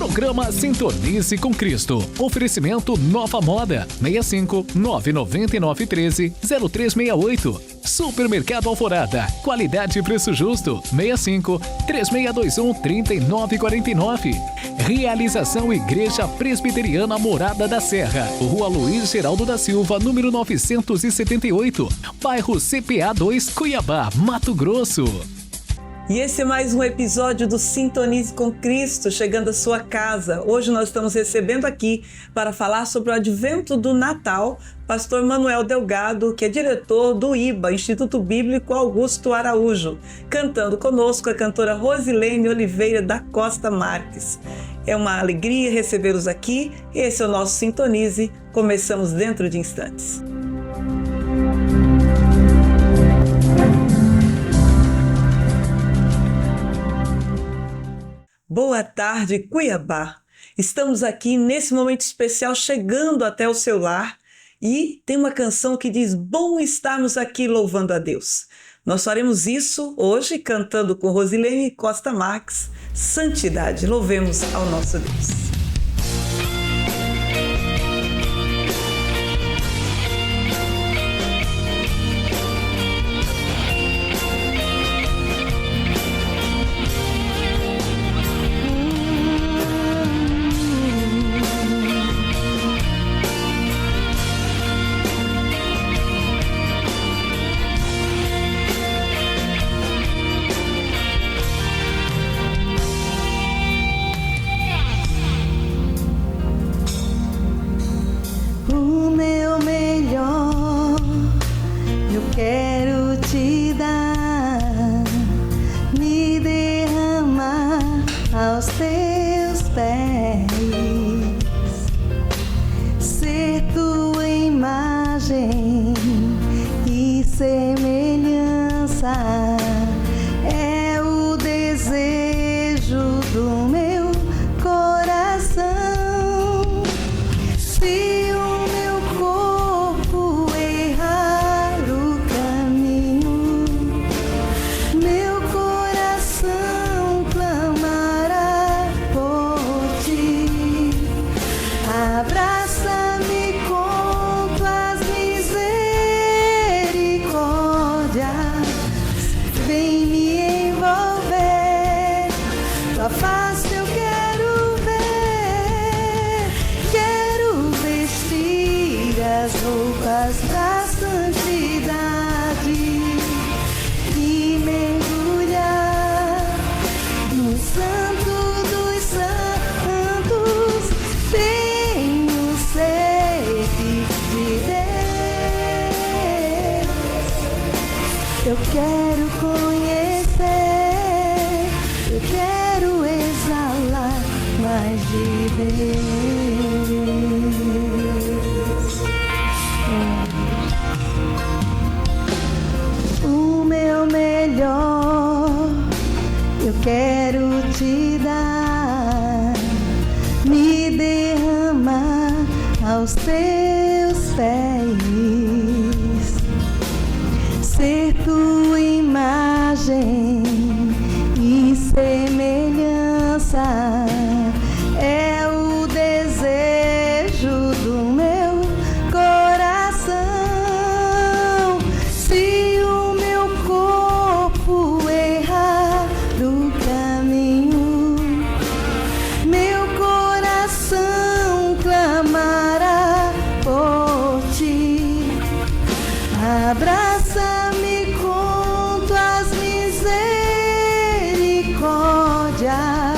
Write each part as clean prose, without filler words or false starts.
Programa Sintonize com Cristo. Oferecimento Nova Moda. 65 999 13 0368. Supermercado Alvorada. Qualidade e preço justo. 65 3621 3949. Realização Igreja Presbiteriana Morada da Serra. Rua Luiz Geraldo da Silva, número 978. Bairro CPA 2, Cuiabá, Mato Grosso. E esse é mais um episódio do Sintonize com Cristo, chegando à sua casa. Hoje nós estamos recebendo aqui para falar sobre o advento do Natal, pastor Manuel Delgado, que é diretor do IBA, Instituto Bíblico Augusto Araújo. Cantando conosco a cantora Rosilene Oliveira da Costa Marques. É uma alegria recebê-los aqui. Esse é o nosso Sintonize. Começamos dentro de instantes. Boa tarde, Cuiabá! Estamos aqui nesse momento especial, chegando até o seu lar, e tem uma canção que diz: bom estarmos aqui louvando a Deus. Nós faremos isso hoje cantando com Rosilene Costa Marques, Santidade. Louvemos ao nosso Deus. Eu quero conhecer, eu quero exalar mais de Deus. O meu melhor eu quero te dar, me derramar aos teus pés. Ser tua imagem e semelhança é o desejo do meu coração. Se o meu corpo errar do caminho, meu coração clamará por ti. Abraça-me com tuas misericórdias,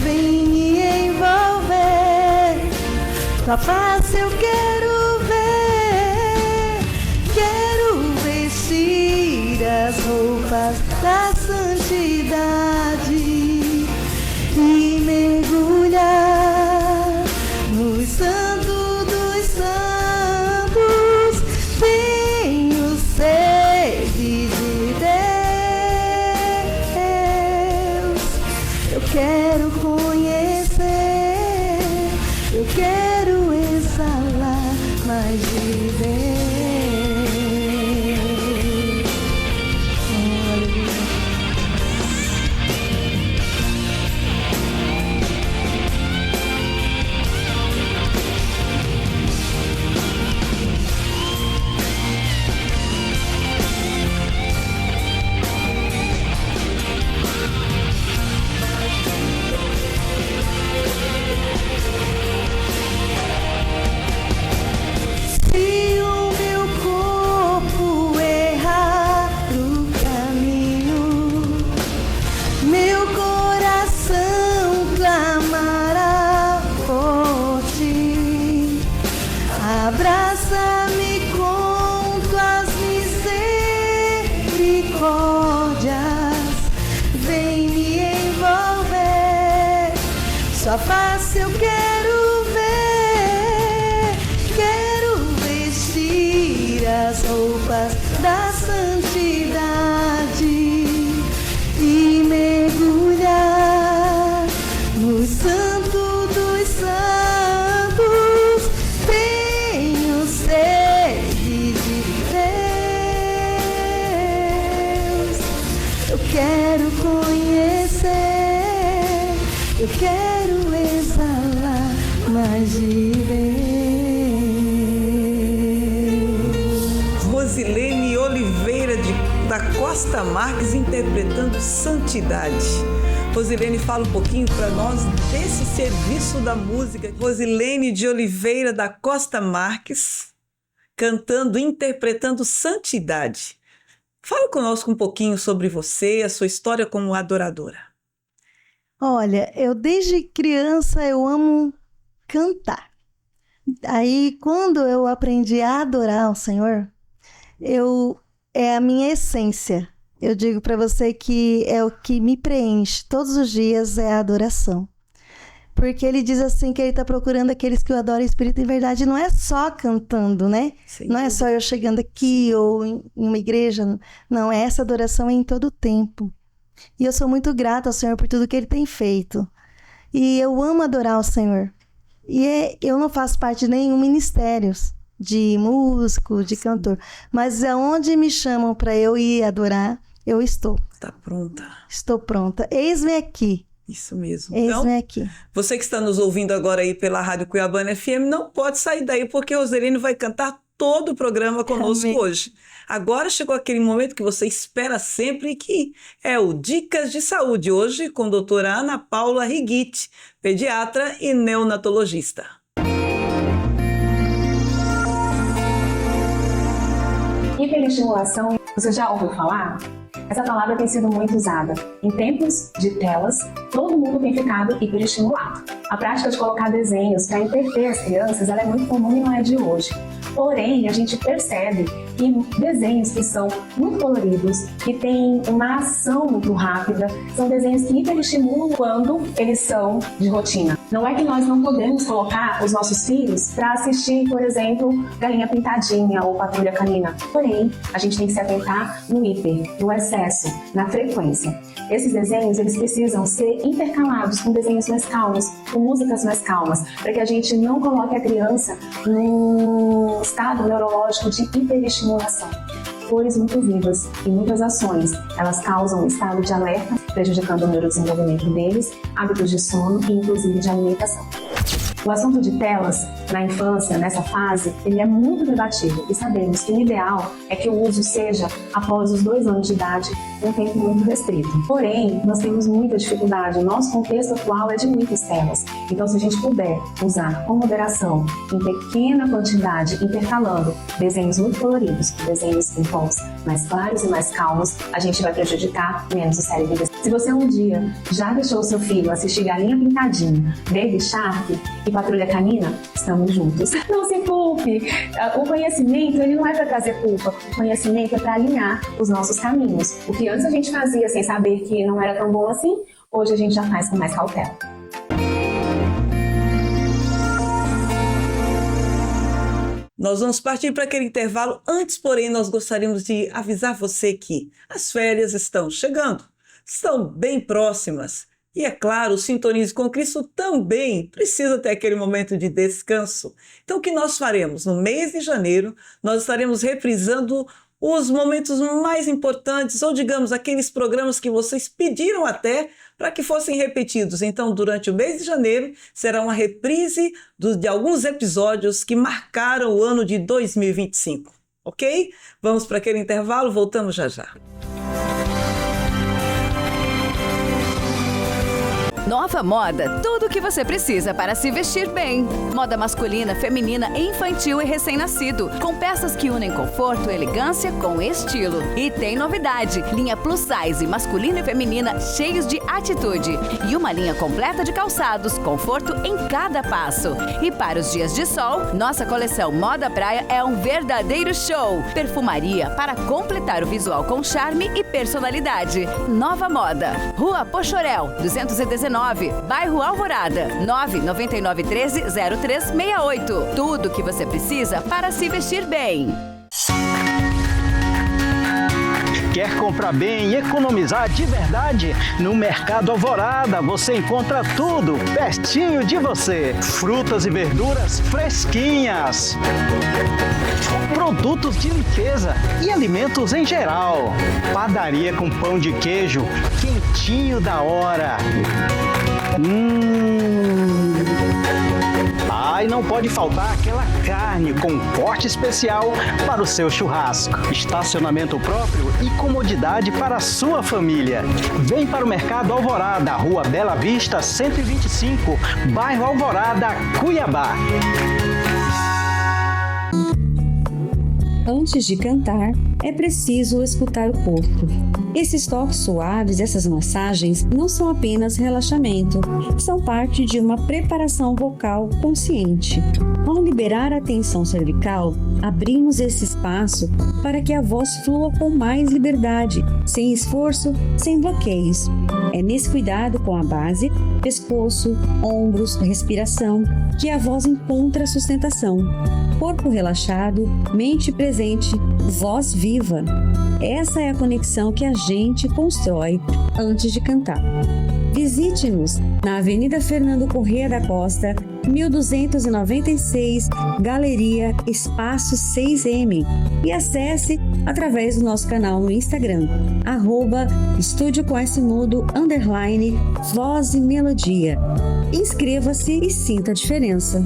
vem me envolver, tua face eu quero ver, quero vestir as roupas da santidade e mergulhar no santo dos santos. Tenho sede de Deus, eu quero conhecer, eu quero exalar mais de Deus. Aleluia. Sua face eu quero ver, quero vestir as roupas da santidade e mergulhar no santo dos santos. Tenho sede de Deus, eu quero conhecer, eu quero exalar mais de Deus. Rosilene Oliveira da Costa Marques interpretando Santidade. Rosilene, fala um pouquinho para nós desse serviço da música. Rosilene de Oliveira da Costa Marques cantando, interpretando Santidade. Fala conosco um pouquinho sobre você, a sua história como adoradora. Olha, eu desde criança eu amo cantar. Aí quando eu aprendi a adorar o Senhor, é a minha essência. Eu digo para você que é o que me preenche todos os dias, é a adoração. Porque ele diz assim que ele está procurando aqueles que o adoram em espírito e em verdade. Não é só cantando, né? Sim. Não é só eu chegando aqui ou em uma igreja. Não, essa adoração é em todo o tempo. E eu sou muito grata ao Senhor por tudo que Ele tem feito. E eu amo adorar o Senhor. E eu não faço parte de nenhum ministério de músico, de cantor. Mas aonde me chamam para eu ir adorar, eu estou. Está pronta. Estou pronta. Eis-me aqui. Isso mesmo. Eis-me Então, aqui. você que está nos ouvindo agora aí pela Rádio Cuiabana FM, não pode sair daí, porque a Rosilene vai cantar todo o programa conosco Amém. hoje. Agora chegou aquele momento que você espera sempre, que é o Dicas de Saúde, hoje com a doutora Ana Paula Righitti, pediatra e neonatologista. Hiperestimulação, você já ouviu falar? Essa palavra tem sido muito usada. Em tempos de telas, todo mundo tem ficado hiperestimulado. A prática de colocar desenhos para entreter as crianças, ela é muito comum e não é de hoje. Porém, a gente percebe que desenhos que são muito coloridos, que têm uma ação muito rápida, são desenhos que hiperestimulam quando eles são de rotina. Não é que nós não podemos colocar os nossos filhos para assistir, por exemplo, Galinha Pintadinha ou Patrulha Canina. Porém, a gente tem que se atentar no hiper, no excesso, na frequência. Esses desenhos, eles precisam ser intercalados com desenhos mais calmos, com músicas mais calmas, para que a gente não coloque a criança num estado neurológico de hiperestimulação. Cores muito vivas e muitas ações, elas causam um estado de alerta, prejudicando o neurodesenvolvimento deles, hábitos de sono e inclusive de alimentação. O assunto de telas na infância, nessa fase, ele é muito debatido e sabemos que o ideal é que o uso seja após os 2 anos de idade, um tempo muito restrito. Porém, nós temos muita dificuldade, o nosso contexto atual é de muitas telas. Então, se a gente puder usar com moderação, em pequena quantidade, intercalando desenhos muito coloridos, desenhos em tons mais claros e mais calmos, a gente vai prejudicar menos o cérebro. Se você um dia já deixou o seu filho assistir Galinha Pintadinha, Baby Shark e Patrulha Canina, estamos juntos. Não se culpe! O conhecimento, ele não é para trazer culpa. O conhecimento é para alinhar os nossos caminhos. O que antes a gente fazia sem saber que não era tão bom assim, hoje a gente já faz com mais cautela. Nós vamos partir para aquele intervalo. Antes, porém, nós gostaríamos de avisar você que as férias estão chegando, estão bem próximas. E é claro, o Sintonize com Cristo também precisa ter aquele momento de descanso. Então, o que nós faremos? No mês de janeiro, nós estaremos reprisando os momentos mais importantes, ou digamos, aqueles programas que vocês pediram até para que fossem repetidos. Então, durante o mês de janeiro, será uma reprise de alguns episódios que marcaram o ano de 2025, ok? Vamos para aquele intervalo, voltamos já já. Nova Moda, tudo o que você precisa para se vestir bem. Moda masculina, feminina, infantil e recém-nascido, com peças que unem conforto e elegância com estilo. E tem novidade, linha plus size, masculina e feminina, cheios de atitude. E uma linha completa de calçados, conforto em cada passo. E para os dias de sol, nossa coleção Moda Praia é um verdadeiro show. Perfumaria para completar o visual com charme e personalidade. Nova Moda, Rua Pochorel, 219, 19, bairro Alvorada, 99913-0368. Tudo que você precisa para se vestir bem. Quer comprar bem e economizar de verdade? No Mercado Alvorada você encontra tudo pertinho de você. Frutas e verduras fresquinhas, produtos de limpeza e alimentos em geral. Padaria com pão de queijo quentinho da hora. Ah, e não pode faltar aquela carne com corte especial para o seu churrasco. Estacionamento próprio e comodidade para a sua família. Vem para o Mercado Alvorada, Rua Bela Vista, 125, bairro Alvorada, Cuiabá. Antes de cantar, é preciso escutar o corpo. Esses toques suaves, essas massagens, não são apenas relaxamento, são parte de uma preparação vocal consciente. Ao liberar a tensão cervical, abrimos esse espaço para que a voz flua com mais liberdade, sem esforço, sem bloqueios. É nesse cuidado com a base, pescoço, ombros, respiração, que a voz encontra sustentação. Corpo relaxado, mente presente, voz viva. Essa é a conexão que a gente constrói antes de cantar. Visite-nos na Avenida Fernando Corrêa da Costa, 1296, Galeria Espaço 6M, e acesse através do nosso canal no Instagram, @estudiocoesmudo_voz e melodia. Inscreva-se e sinta a diferença.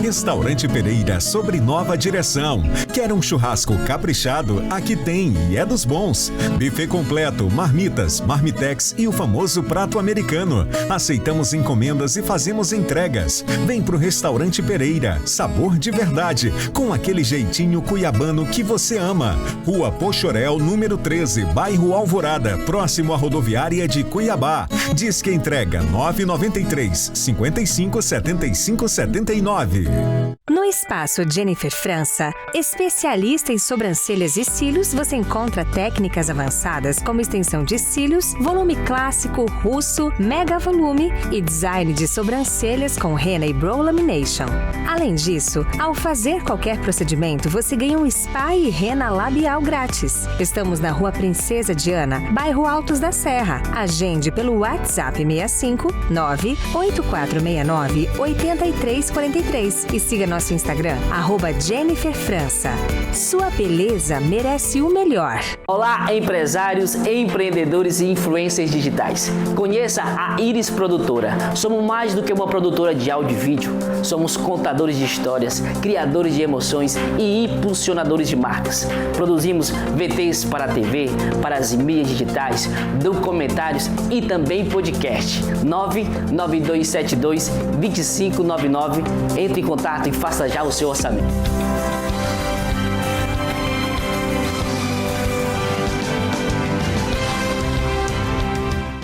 Restaurante Pereira, sobre nova direção. Quer um churrasco caprichado? Aqui tem, e é dos bons. Buffet completo, marmitas, marmitex e o famoso prato americano. Aceitamos encomendas e fazemos entregas. Vem pro Restaurante Pereira, sabor de verdade, com aquele jeitinho cuiabano que você ama. Rua Pochorel, número 13, bairro Alvorada, próximo à rodoviária de Cuiabá. Diz que entrega 993 55 75 79. No Espaço Jennifer França, especialista em sobrancelhas e cílios, você encontra técnicas avançadas como extensão de cílios, volume clássico, russo, mega volume e design de sobrancelhas com rena e brow lamination. Além disso, ao fazer qualquer procedimento, você ganha um spa e rena labial grátis. Estamos na Rua Princesa Diana, bairro Altos da Serra. Agende pelo WhatsApp 65 98469 8343 e siga nosso Instagram, @JenniferFrança. Sua beleza merece o melhor. Olá, empresários, empreendedores e influencers digitais. Conheça a Iris Produtora. Somos mais do que uma produtora de áudio e vídeo. Somos contadores de histórias, criadores de emoções e impulsionadores de marcas. Produzimos VTs para a TV, para as mídias digitais, documentários e também podcast. 99272-2599. Entre em contato e faça já o seu orçamento.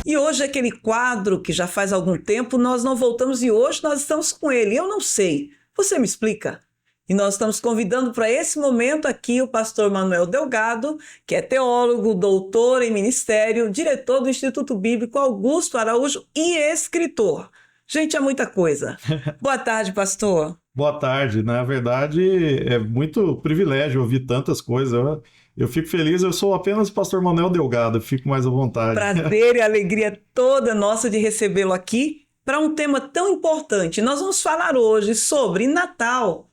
E hoje aquele quadro que já faz algum tempo nós não voltamos e hoje nós estamos com ele. Eu não sei, você me explica? E nós estamos convidando para esse momento aqui o pastor Manuel Delgado, que é teólogo, doutor em ministério, diretor do Instituto Bíblico Augusto Araújo e escritor. Gente, é muita coisa. Boa tarde, pastor. Boa tarde. Na verdade, é muito privilégio ouvir tantas coisas. Eu fico feliz, eu sou apenas o pastor Manuel Delgado, fico mais à vontade. Prazer e alegria toda nossa de recebê-lo aqui para um tema tão importante. Nós vamos falar hoje sobre Natal,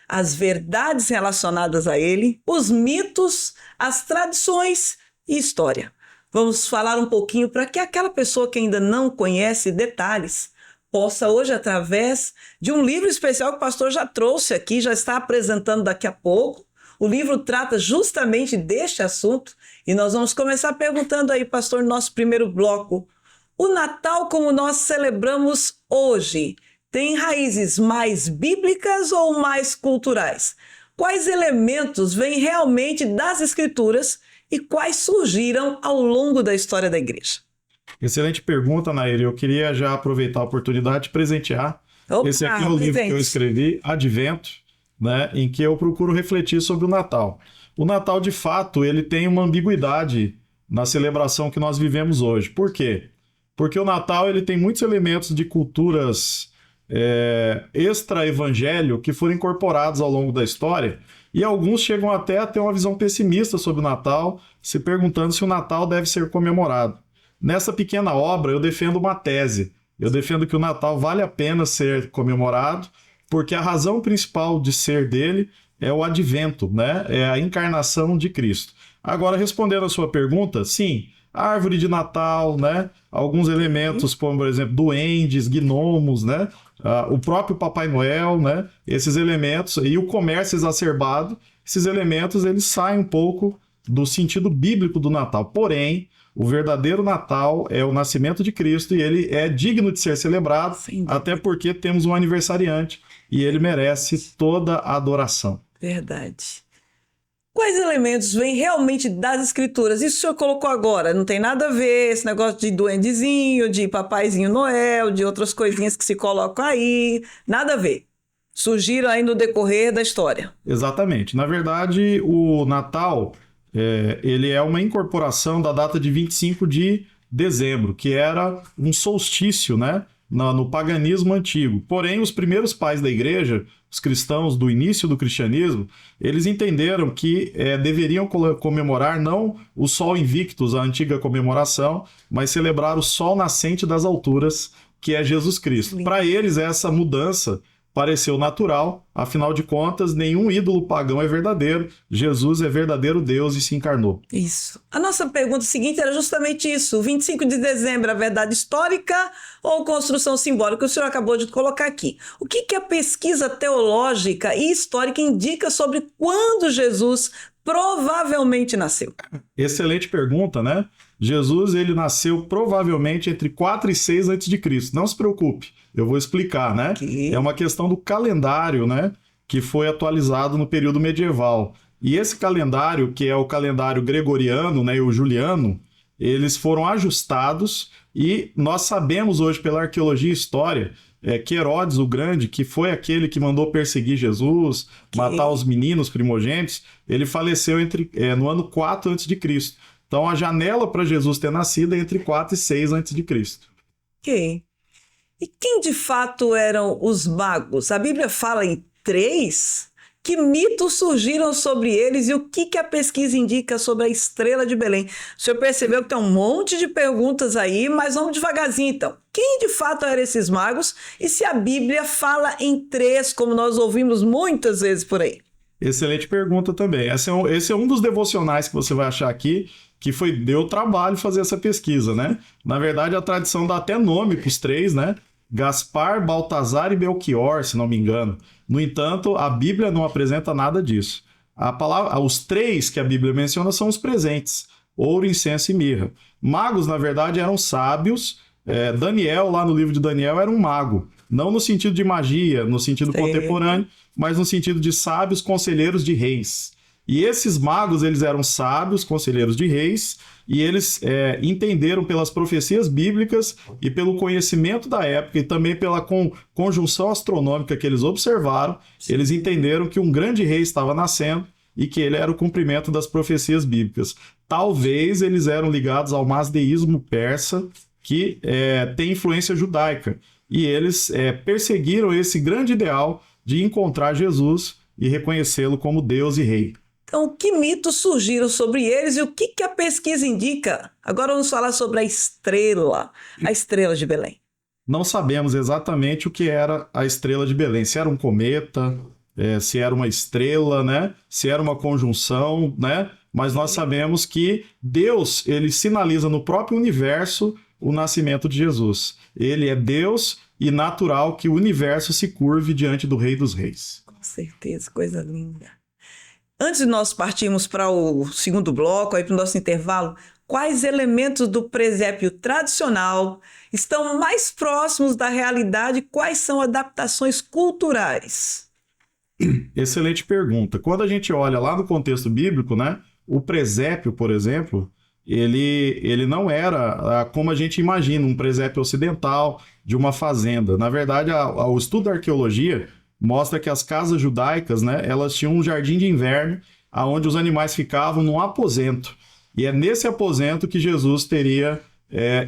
as verdades relacionadas a ele, os mitos, as tradições e história. Vamos falar um pouquinho para que aquela pessoa que ainda não conhece detalhes possa hoje, através de um livro especial que o pastor já trouxe aqui, já está apresentando daqui a pouco. O livro trata justamente deste assunto e nós vamos começar perguntando aí, pastor, no nosso primeiro bloco. O Natal, como nós celebramos hoje, tem raízes mais bíblicas ou mais culturais? Quais elementos vêm realmente das Escrituras e quais surgiram ao longo da história da igreja? Excelente pergunta, Nair. Eu queria já aproveitar a oportunidade de presentear. Esse aqui é o livro que eu escrevi, Advento, né, em que eu procuro refletir sobre o Natal. O Natal, de fato, ele tem uma ambiguidade na celebração que nós vivemos hoje. Por quê? Porque o Natal ele tem muitos elementos de culturas extra-evangelho que foram incorporados ao longo da história, e alguns chegam até a ter uma visão pessimista sobre o Natal, se perguntando se o Natal deve ser comemorado. Nessa pequena obra eu defendo uma tese. Eu defendo que o Natal vale a pena ser comemorado, porque a razão principal de ser dele é o advento, né? É a encarnação de Cristo. Agora, respondendo a sua pergunta, sim, árvore de Natal, né? Alguns elementos, como, por exemplo, duendes, gnomos, né? O próprio Papai Noel, né? Esses elementos, e o comércio exacerbado, esses elementos, eles saem um pouco do sentido bíblico do Natal. Porém, o verdadeiro Natal é o nascimento de Cristo e ele é digno de ser celebrado, sim, até porque temos um aniversariante e ele merece toda a adoração. Verdade. Quais elementos vêm realmente das escrituras? Isso o senhor colocou agora, não tem nada a ver esse negócio de duendezinho, de papaizinho Noel, de outras coisinhas que se colocam aí, nada a ver. Surgiram aí no decorrer da história. Exatamente. Na verdade, o Natal, ele é uma incorporação da data de 25 de dezembro, que era um solstício, né? No paganismo antigo. Porém, os primeiros pais da igreja, os cristãos do início do cristianismo, eles entenderam que deveriam comemorar não o Sol Invictus, a antiga comemoração, mas celebrar o Sol Nascente das alturas, que é Jesus Cristo. Para eles, essa mudança pareceu natural, afinal de contas, nenhum ídolo pagão é verdadeiro, Jesus é verdadeiro Deus e se encarnou. Isso. A nossa pergunta seguinte era justamente isso, 25 de dezembro, a verdade histórica ou construção simbólica? O senhor acabou de colocar aqui. O que a pesquisa teológica e histórica indica sobre quando Jesus provavelmente nasceu? Excelente pergunta, né? Jesus, ele nasceu provavelmente entre 4 e 6 a.C. Não se preocupe, eu vou explicar, né? É uma questão do calendário, né? Que foi atualizado no período medieval. E esse calendário, que é o calendário gregoriano, né, e o juliano, eles foram ajustados e nós sabemos hoje pela arqueologia e história que Herodes o Grande, que foi aquele que mandou perseguir Jesus, matar os meninos primogênitos, ele faleceu no ano 4 a.C. Então a janela para Jesus ter nascido é entre 4 e 6 a.C. Ok. E quem de fato eram os magos? A Bíblia fala em 3? Que mitos surgiram sobre eles e o que a pesquisa indica sobre a estrela de Belém? O senhor percebeu que tem um monte de perguntas aí, mas vamos devagarzinho então. Quem de fato eram esses magos e se a Bíblia fala em 3, como nós ouvimos muitas vezes por aí? Excelente pergunta também. Esse é um dos devocionais que você vai achar aqui, que deu trabalho fazer essa pesquisa, né? Na verdade, a tradição dá até nome para os 3, né? Gaspar, Baltazar e Belchior, se não me engano. No entanto, a Bíblia não apresenta nada disso. Os 3 que a Bíblia menciona são os presentes: ouro, incenso e mirra. Magos, na verdade, eram sábios. Daniel, lá no livro de Daniel, era um mago. Não no sentido de magia, no sentido contemporâneo, mas no sentido de sábios, conselheiros de reis. E esses magos, eles eram sábios, conselheiros de reis, e eles entenderam pelas profecias bíblicas e pelo conhecimento da época e também pela conjunção astronômica que eles observaram, eles entenderam que um grande rei estava nascendo e que ele era o cumprimento das profecias bíblicas. Talvez eles eram ligados ao mazdeísmo persa, que tem influência judaica, e eles perseguiram esse grande ideal de encontrar Jesus e reconhecê-lo como Deus e Rei. Então, que mitos surgiram sobre eles e o que a pesquisa indica? Agora vamos falar sobre a estrela de Belém. Não sabemos exatamente o que era a estrela de Belém. Se era um cometa, se era uma estrela, né? Se era uma conjunção, né? Mas nós sabemos que Deus, ele sinaliza no próprio universo o nascimento de Jesus. Ele é Deus e natural que o universo se curve diante do Rei dos Reis. Com certeza, coisa linda. Antes de nós partirmos para o segundo bloco, aí para o nosso intervalo, quais elementos do presépio tradicional estão mais próximos da realidade? Quais são adaptações culturais? Excelente pergunta. Quando a gente olha lá no contexto bíblico, né, o presépio, por exemplo, ele não era como a gente imagina, um presépio ocidental de uma fazenda. Na verdade, o estudo da arqueologia mostra que as casas judaicas, né, elas tinham um jardim de inverno, onde os animais ficavam num aposento. E é nesse aposento que Jesus teria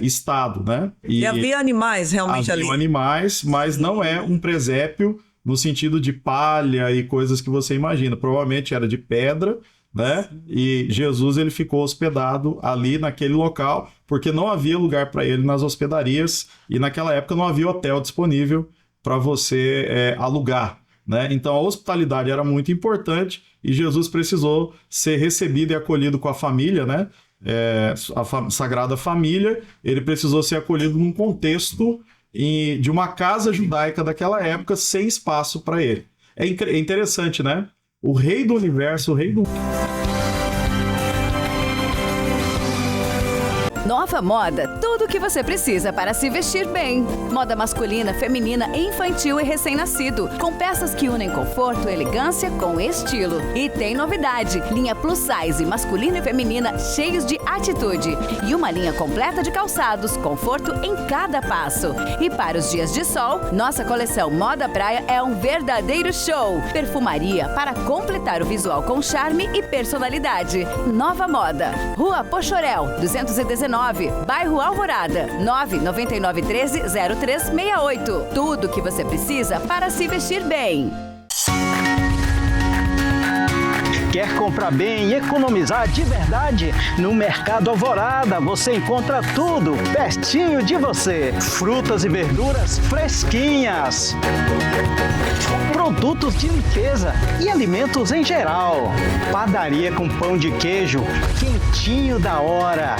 estado, né? E havia animais realmente ali? Havia animais, mas não é um presépio no sentido de palha e coisas que você imagina. Provavelmente era de pedra, né? E Jesus ele ficou hospedado ali naquele local, porque não havia lugar para ele nas hospedarias e naquela época não havia hotel disponível para você alugar, né? Então a hospitalidade era muito importante e Jesus precisou ser recebido e acolhido com a família, né? Sagrada Família, ele precisou ser acolhido num contexto de uma casa judaica daquela época sem espaço para ele. É interessante, né? O rei do universo, o rei do... Nova Moda, tudo o que você precisa para se vestir bem. Moda masculina, feminina, infantil e recém-nascido, com peças que unem conforto, elegância com estilo. E tem novidade, linha plus size, masculina e feminina, cheios de atitude. E uma linha completa de calçados, conforto em cada passo. E para os dias de sol, nossa coleção Moda Praia é um verdadeiro show. Perfumaria para completar o visual com charme e personalidade. Nova Moda, Rua Pochorel, 219. Bairro Alvorada, 99913-0368. Tudo o que você precisa para se vestir bem. Quer comprar bem e economizar de verdade? No Mercado Alvorada você encontra tudo pertinho de você. Frutas e verduras fresquinhas, produtos de limpeza e alimentos em geral. Padaria com pão de queijo quentinho da hora.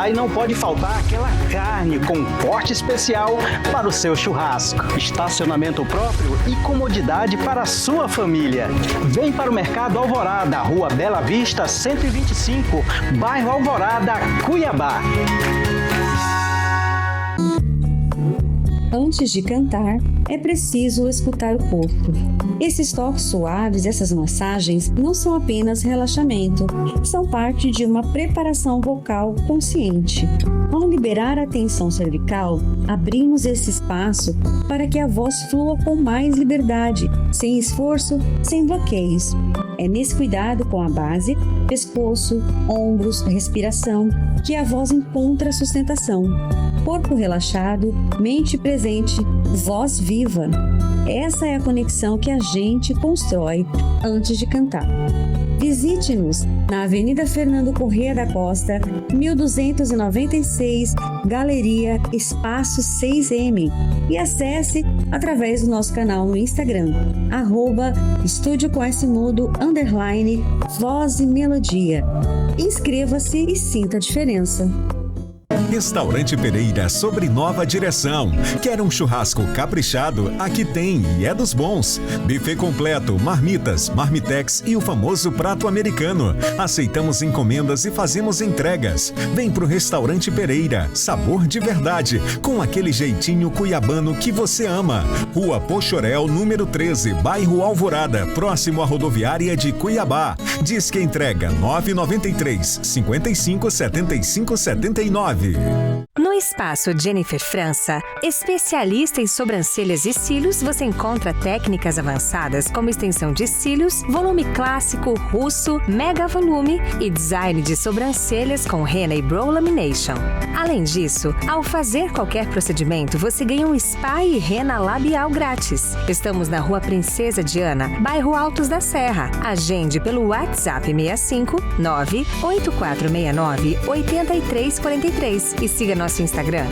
E não pode faltar aquela carne com corte especial para o seu churrasco. Estacionamento próprio e comodidade para a sua família. Vem para o Mercado Alvorada, Rua Bela Vista, 125, Bairro Alvorada, Cuiabá. Antes de cantar, é preciso escutar o corpo. Esses toques suaves, essas massagens, não são apenas relaxamento, são parte de uma preparação vocal consciente. Ao liberar a tensão cervical, abrimos esse espaço para que a voz flua com mais liberdade, sem esforço, sem bloqueios. É nesse cuidado com a base, pescoço, ombros, respiração, que a voz encontra sustentação. Corpo relaxado, mente presente, voz viva. Essa é a conexão que a gente constrói antes de cantar. Visite-nos na Avenida Fernando Corrêa da Costa, 1296, Galeria Espaço 6M, e acesse através do nosso canal no Instagram, @estudiocoesmudo_voz e melodia. Inscreva-se e sinta a diferença. Restaurante Pereira sobre nova direção. Quer um churrasco caprichado? Aqui tem e é dos bons. Buffet completo, marmitas, marmitex e o famoso prato americano. Aceitamos encomendas e fazemos entregas. Vem pro Restaurante Pereira, sabor de verdade, com aquele jeitinho cuiabano que você ama. Rua Pochorel, número 13, Bairro Alvorada, próximo à rodoviária de Cuiabá. Diz que entrega 993 55 75 79. No Espaço Jennifer França, especialista em sobrancelhas e cílios, você encontra técnicas avançadas como extensão de cílios, volume clássico, russo, mega volume e design de sobrancelhas com henna e brow lamination. Além disso, ao fazer qualquer procedimento, você ganha um spa e henna labial grátis. Estamos na Rua Princesa Diana, bairro Altos da Serra. Agende pelo WhatsApp 65 98469 8343 e siga nosso Instagram,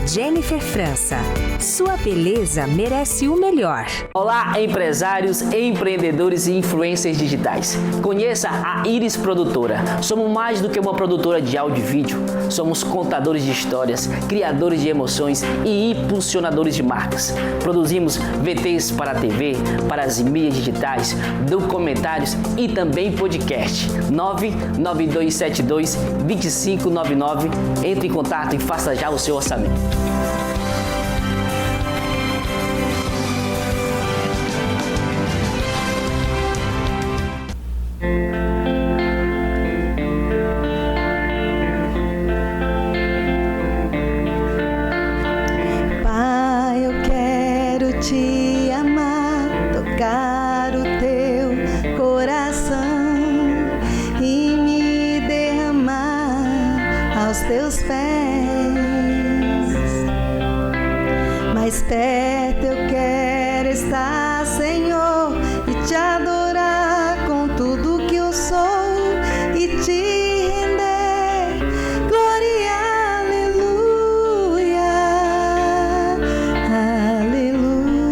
@JenniferFrança. Sua beleza merece o melhor. Olá, empresários, empreendedores e influencers digitais. Conheça a Iris Produtora. Somos mais do que uma produtora de áudio e vídeo. Somos contadores de histórias, criadores de emoções e impulsionadores de marcas. Produzimos VTs para a TV, para as mídias digitais, documentários e também podcast. 99272-2599. Entre em contato e faça já o seu orçamento. Pai, eu quero te amar, tocar o teu coração e me aos teus pés. Mais perto eu quero estar, Senhor, e te adorar com tudo que eu sou e te render glória, aleluia, aleluia,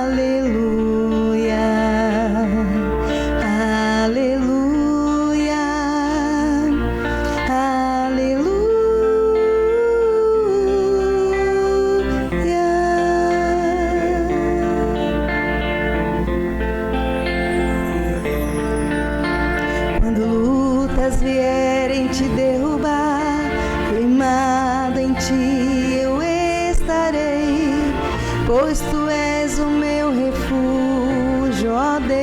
aleluia, aleluia, aleluia. Quando lutas vierem te derrubar, firmado em ti eu estarei, pois tu és o meu refúgio, ó Deus.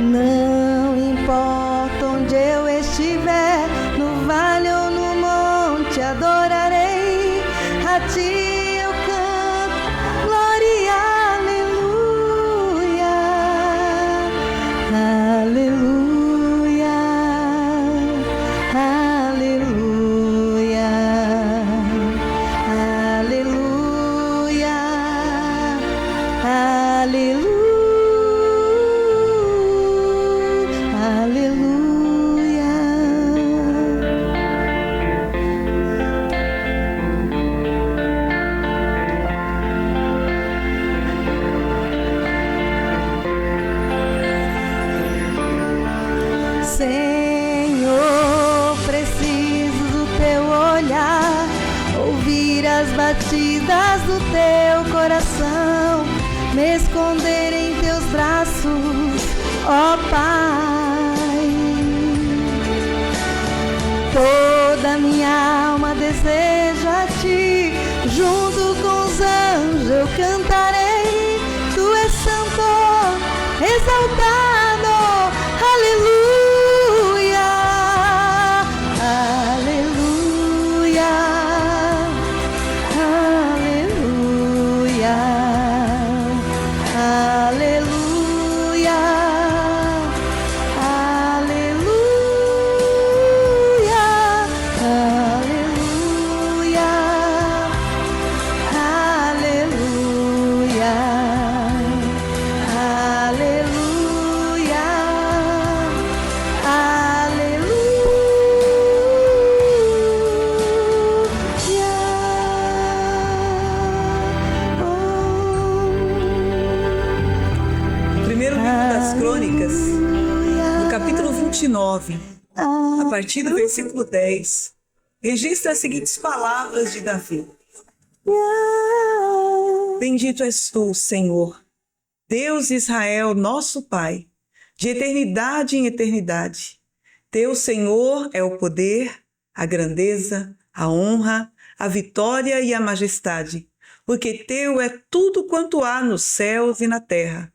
Não importa onde eu estiver, no vale ou no monte, adorarei a ti. Eu canto glória, aleluia, aleluia, aleluia, aleluia, aleluia, Senhor, preciso do teu olhar, ouvir as batidas do teu coração, me esconder em teus braços, ó Pai. Toda minha alma deseja a ti, junto com os anjos eu cantarei, tu és santo, exaltado, aleluia, aleluia, aleluia, aleluia, aleluia, aleluia, aleluia, aleluia, Primeiro livro das Crônicas, no capítulo 29, a partir do versículo 10, registra as seguintes palavras de Davi. Bendito és tu, Senhor, Deus de Israel, nosso Pai, de eternidade em eternidade. Teu, Senhor, é o poder, a grandeza, a honra, a vitória e a majestade, porque teu é tudo quanto há nos céus e na terra.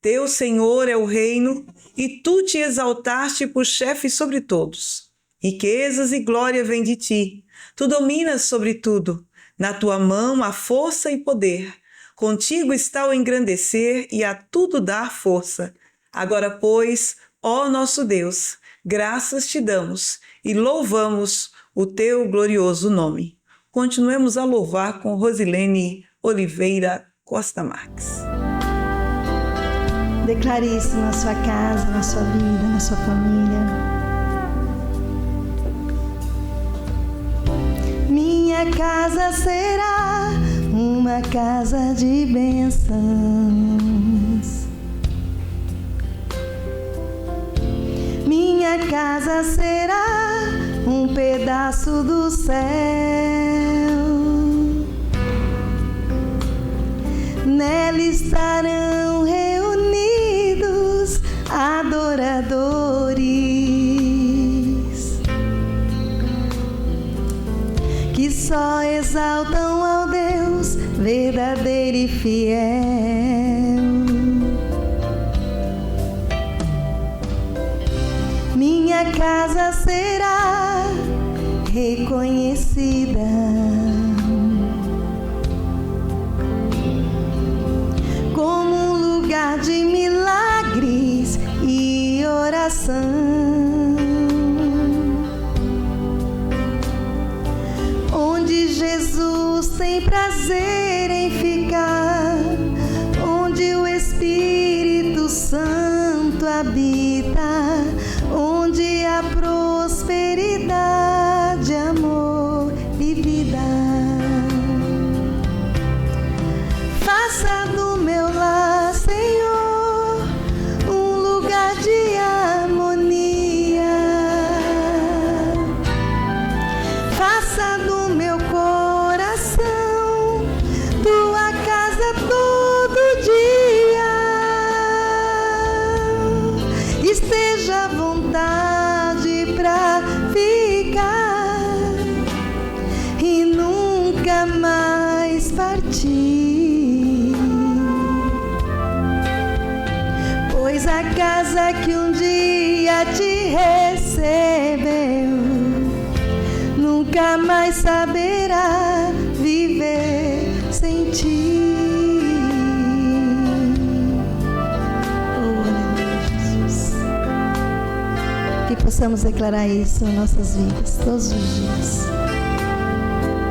Teu, Senhor, é o reino, e tu te exaltaste por chefe sobre todos. Riquezas e glória vêm de ti. Tu dominas sobre tudo. Na tua mão há força e poder. Contigo está o engrandecer e a tudo dar força. Agora, pois, ó nosso Deus, graças te damos e louvamos o teu glorioso nome. Continuemos a louvar com Rosilene Oliveira Costa Marques. Declare isso na sua casa, na sua vida, na sua família. Minha casa será uma casa de bênçãos. Minha casa será um pedaço do céu. Nela estarão reunidos adoradores que só exaltam ao Deus verdadeiro e fiel. Minha casa será reconhecida como um lugar de milagres e adoração, onde Jesus tem prazer em ficar, onde o Espírito Santo habita, onde há prosperidade, amor e vida. Faça do meu lar, Senhor, um lugar de harmonia. Faça do meu coração tua casa todo dia. Esteja à vontade pra ficar e nunca mais partir. Pois a casa que um dia te recebeu nunca mais saberá viver sem ti. Oh, aleluia, Jesus. Que possamos declarar isso em nossas vidas todos os dias.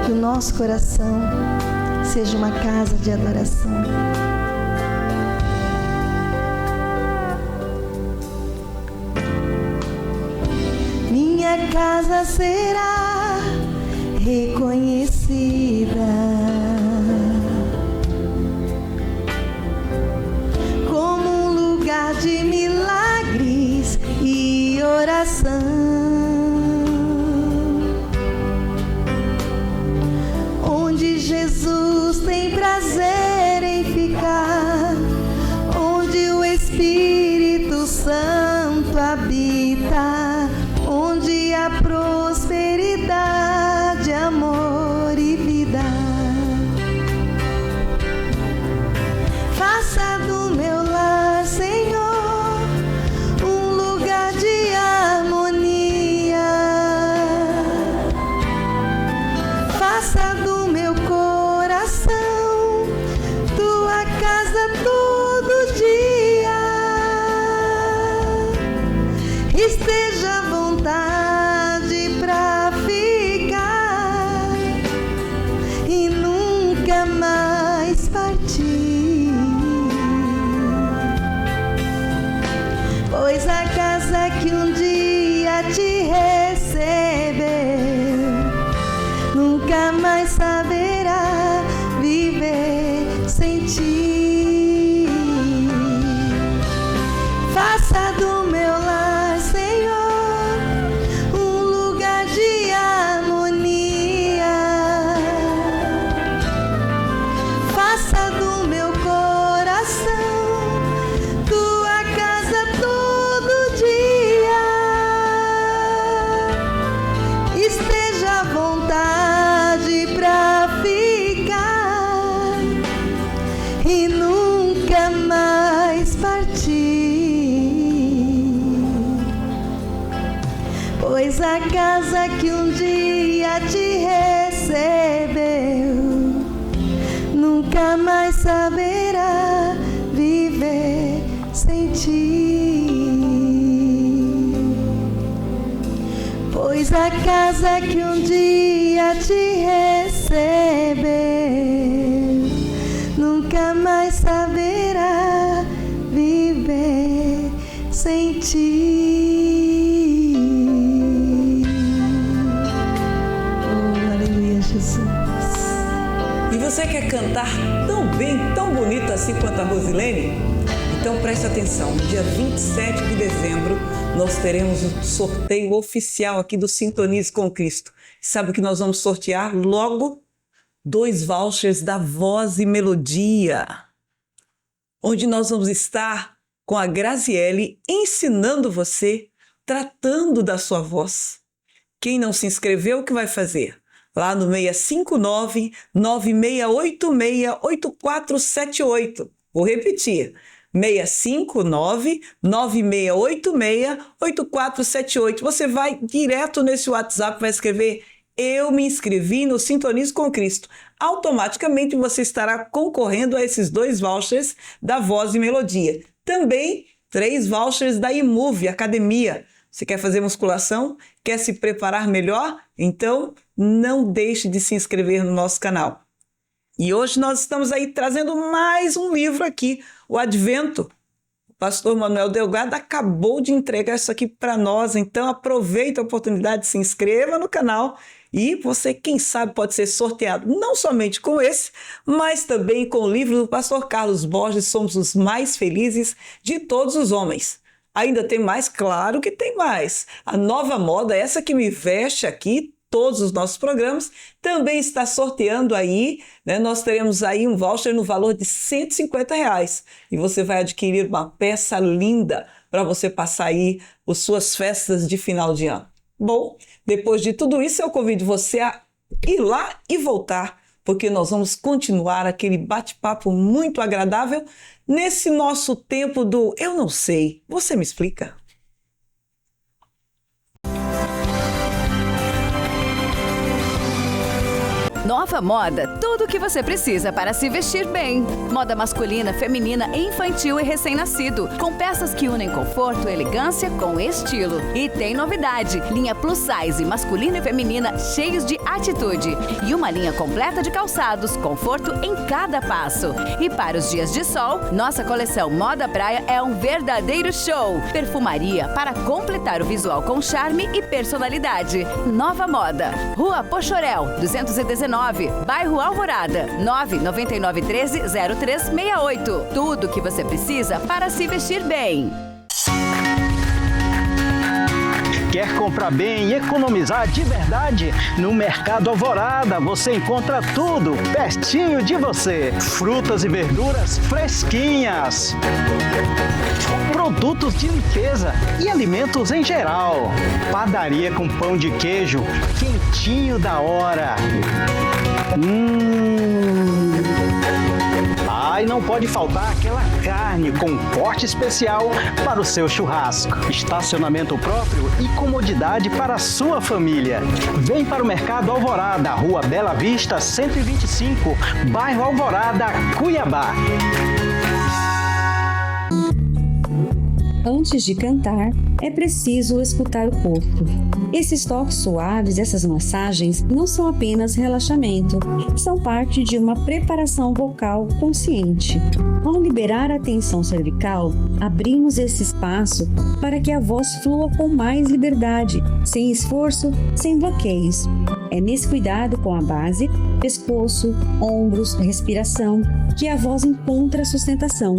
Que o nosso coração seja uma casa de adoração. Minha casa será reconhecida como um lugar de milagres e oração, onde Jesus tem prazer em ficar, onde o Espírito Santo habita, onde há prosperidade, amor e vida. Faça do meu lar, Senhor, um lugar de harmonia. Faça do meu coração tua casa todo dia. Esteja à vontade pra ficar e nunca mais partir. Pois a casa que um dia te recebeu nunca mais saberá viver sem ti. Faça do meu lar, Senhor, um lugar de harmonia. Faça do meu coração tua casa todo dia. Esteja à vontade pra ficar e nunca mais partir. Pois a casa que um dia te recebeu nunca mais saberá viver sem ti. Pois a casa que um dia te recebeu nunca mais saberá viver sem ti. Oh, aleluia, Jesus. E você quer cantar tão bem, tão bonito assim quanto a Rosilene? Então preste atenção, no dia 27 de dezembro nós teremos o sorteio oficial aqui do Sintonize com Cristo. Sabe o que nós vamos sortear? Logo 2 vouchers da Voz e Melodia, onde nós vamos estar com a Graziele ensinando você, tratando da sua voz. Quem não se inscreveu, o que vai fazer? Lá no 659-9686-8478. Vou repetir. 659-9686-8478. Você vai direto nesse WhatsApp, vai escrever "Eu me inscrevi no Sintonize com Cristo". Automaticamente você estará concorrendo a esses 2 vouchers da Voz e Melodia. Também 3 vouchers da Imove Academia. Você quer fazer musculação? Quer se preparar melhor? Então, não deixe de se inscrever no nosso canal. E hoje nós estamos aí trazendo mais um livro aqui, O Advento. O pastor Manuel Delgado acabou de entregar isso aqui para nós, então aproveita a oportunidade, se inscreva no canal e você, quem sabe, pode ser sorteado não somente com esse, mas também com o livro do pastor Carlos Borges, Somos os Mais Felizes de Todos os Homens. Ainda tem mais? Claro que tem mais. A Nova Moda, essa que me veste aqui, todos os nossos programas, também está sorteando aí, né? Nós teremos aí um voucher no valor de R$150 e você vai adquirir uma peça linda para você passar aí as suas festas de final de ano. Bom, depois de tudo isso, eu convido você a ir lá e voltar, porque nós vamos continuar aquele bate-papo muito agradável nesse nosso tempo do Eu Não Sei. Você me explica? Nova Moda, tudo o que você precisa para se vestir bem. Moda masculina, feminina, infantil e recém-nascido, com peças que unem conforto e elegância com estilo. E tem novidade, linha plus size, masculina e feminina, cheios de atitude. E uma linha completa de calçados, conforto em cada passo. E para os dias de sol, nossa coleção Moda Praia é um verdadeiro show. Perfumaria para completar o visual com charme e personalidade. Nova Moda, Rua Pochorel, 219, Bairro Alvorada, 99913-0368. Tudo o que você precisa para se vestir bem. Quer comprar bem e economizar de verdade? No Mercado Alvorada você encontra tudo pertinho de você. Frutas e verduras fresquinhas, produtos de limpeza e alimentos em geral. Padaria com pão de queijo quentinho da hora. E não pode faltar aquela carne com corte especial para o seu churrasco. Estacionamento próprio e comodidade para a sua família. Vem para o Mercado Alvorada, Rua Bela Vista, 125, Bairro Alvorada, Cuiabá. Antes de cantar, é preciso escutar o corpo. Esses toques suaves, essas massagens, não são apenas relaxamento, são parte de uma preparação vocal consciente. Ao liberar a tensão cervical, abrimos esse espaço para que a voz flua com mais liberdade, sem esforço, sem bloqueios. É nesse cuidado com a base, pescoço, ombros, respiração, que a voz encontra sustentação.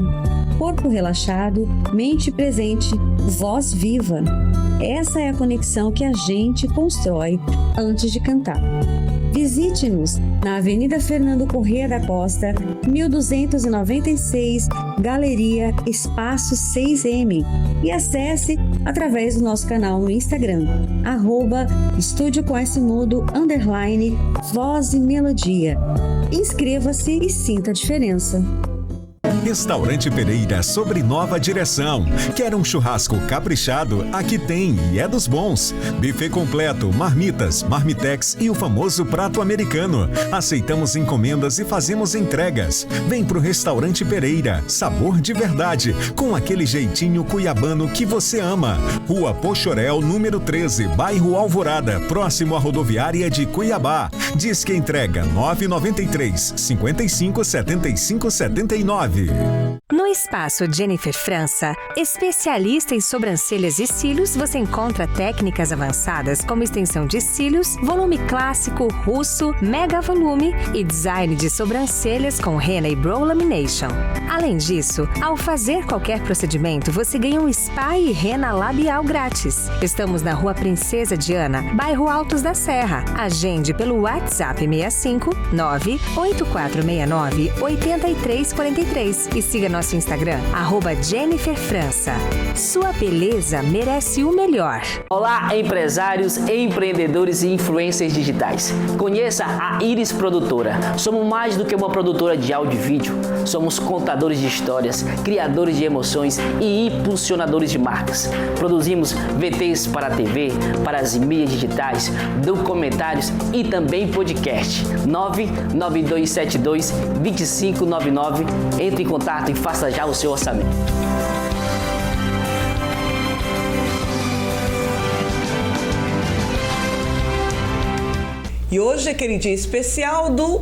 Corpo relaxado, mente presente, voz viva. Essa é a conexão que a gente constrói antes de cantar. Visite-nos na Avenida Fernando Corrêa da Costa, 1296, Galeria Espaço 6M. E acesse através do nosso canal no Instagram, @estúdio_voz e melodia. Inscreva-se e sinta a diferença. Restaurante Pereira, sobre nova direção. Quer um churrasco caprichado? Aqui tem e é dos bons. Buffet completo, marmitas, marmitex e o famoso prato americano. Aceitamos encomendas e fazemos entregas. Vem pro Restaurante Pereira, sabor de verdade, com aquele jeitinho cuiabano que você ama. Rua Pochorel, número 13, Bairro Alvorada, próximo à rodoviária de Cuiabá. Diz que entrega 993 55 75 79. No Espaço Jennifer França, especialista em sobrancelhas e cílios, você encontra técnicas avançadas como extensão de cílios, volume clássico, russo, mega volume e design de sobrancelhas com henna e brow lamination. Além disso, ao fazer qualquer procedimento, você ganha um spa e henna labial grátis. Estamos na Rua Princesa Diana, Bairro Altos da Serra. Agende pelo WhatsApp 65 98469 8343 e siga nosso Instagram, @Jennifer França. Sua beleza merece o melhor. Olá, empresários, empreendedores e influencers digitais. Conheça a Iris Produtora. Somos mais do que uma produtora de áudio e vídeo. Somos contadores de histórias, criadores de emoções e impulsionadores de marcas. Produzimos VTs para a TV, para as mídias digitais, documentários e também podcast. 99272-2599. Entre em contato e faça já o seu orçamento. E hoje é aquele dia especial do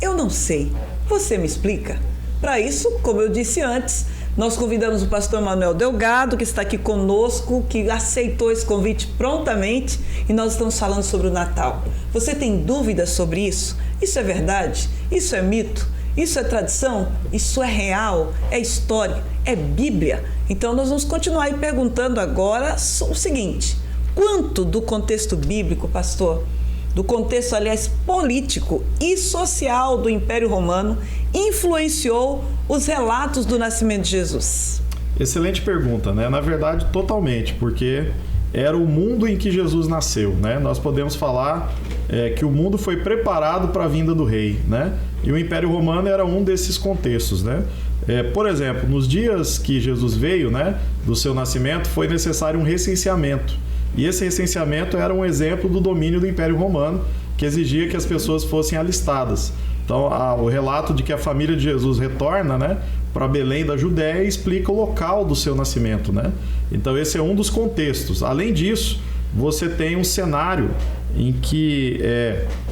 Eu Não Sei, você me explica? Para isso, como eu disse antes, nós convidamos o pastor Manuel Delgado, que está aqui conosco, que aceitou esse convite prontamente, e nós estamos falando sobre o Natal. Você tem dúvidas sobre isso? Isso é verdade? Isso é mito? Isso é tradição? Isso é real? É história? É Bíblia? Então nós vamos continuar aí perguntando agora o seguinte: quanto do contexto bíblico, pastor, do contexto, aliás, político e social do Império Romano influenciou os relatos do nascimento de Jesus? Excelente pergunta, né? Na verdade, totalmente, porque era o mundo em que Jesus nasceu, né? Nós podemos falar que o mundo foi preparado para a vinda do rei, né? E o Império Romano era um desses contextos, né? Por exemplo, nos dias que Jesus veio, né, do seu nascimento, foi necessário um recenseamento. E esse recenseamento era um exemplo do domínio do Império Romano, que exigia que as pessoas fossem alistadas. Então, o relato de que a família de Jesus retorna, né, para Belém da Judéia explica o local do seu nascimento, né? Então, esse é um dos contextos. Além disso, você tem um cenário em que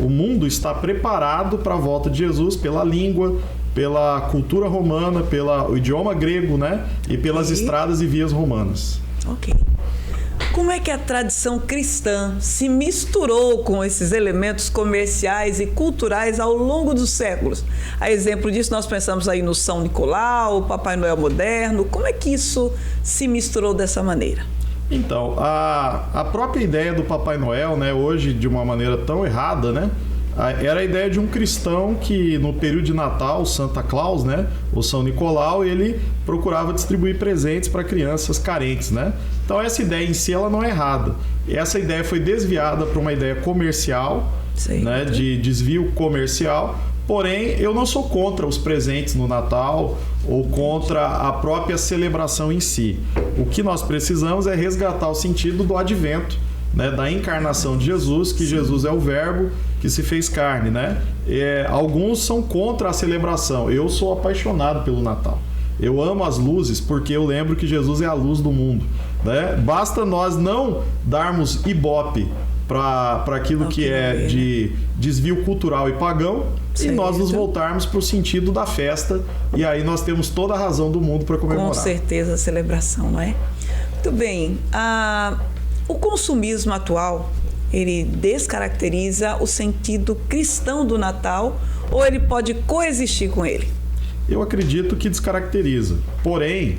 o mundo está preparado para a volta de Jesus pela língua, pela cultura romana, pelo idioma grego, né, e pelas estradas e vias romanas. Ok. Como é que a tradição cristã se misturou com esses elementos comerciais e culturais ao longo dos séculos? A exemplo disso, nós pensamos aí no São Nicolau, o Papai Noel moderno. Como é que isso se misturou dessa maneira? Então, a própria ideia do Papai Noel, né, hoje de uma maneira tão errada, né, era a ideia de um cristão que no período de Natal, Santa Claus, né, ou São Nicolau, ele procurava distribuir presentes para crianças carentes, né? Então essa ideia em si ela não é errada. Essa ideia foi desviada para uma ideia comercial, né, de desvio comercial. Porém, eu não sou contra os presentes no Natal ou contra a própria celebração em si. O que nós precisamos é resgatar o sentido do advento, né, da encarnação de Jesus, que Jesus é o verbo que se fez carne, né? Alguns são contra a celebração. Eu sou apaixonado pelo Natal. Eu amo as luzes porque eu lembro que Jesus é a luz do mundo, né? Basta nós não darmos ibope para aquilo que é de desvio cultural e pagão, e nós nos voltarmos para o sentido da festa, e aí nós temos toda a razão do mundo para comemorar. Com certeza a celebração, não é? Muito bem. O consumismo atual, ele descaracteriza o sentido cristão do Natal, ou ele pode coexistir com ele? Eu acredito que descaracteriza. Porém,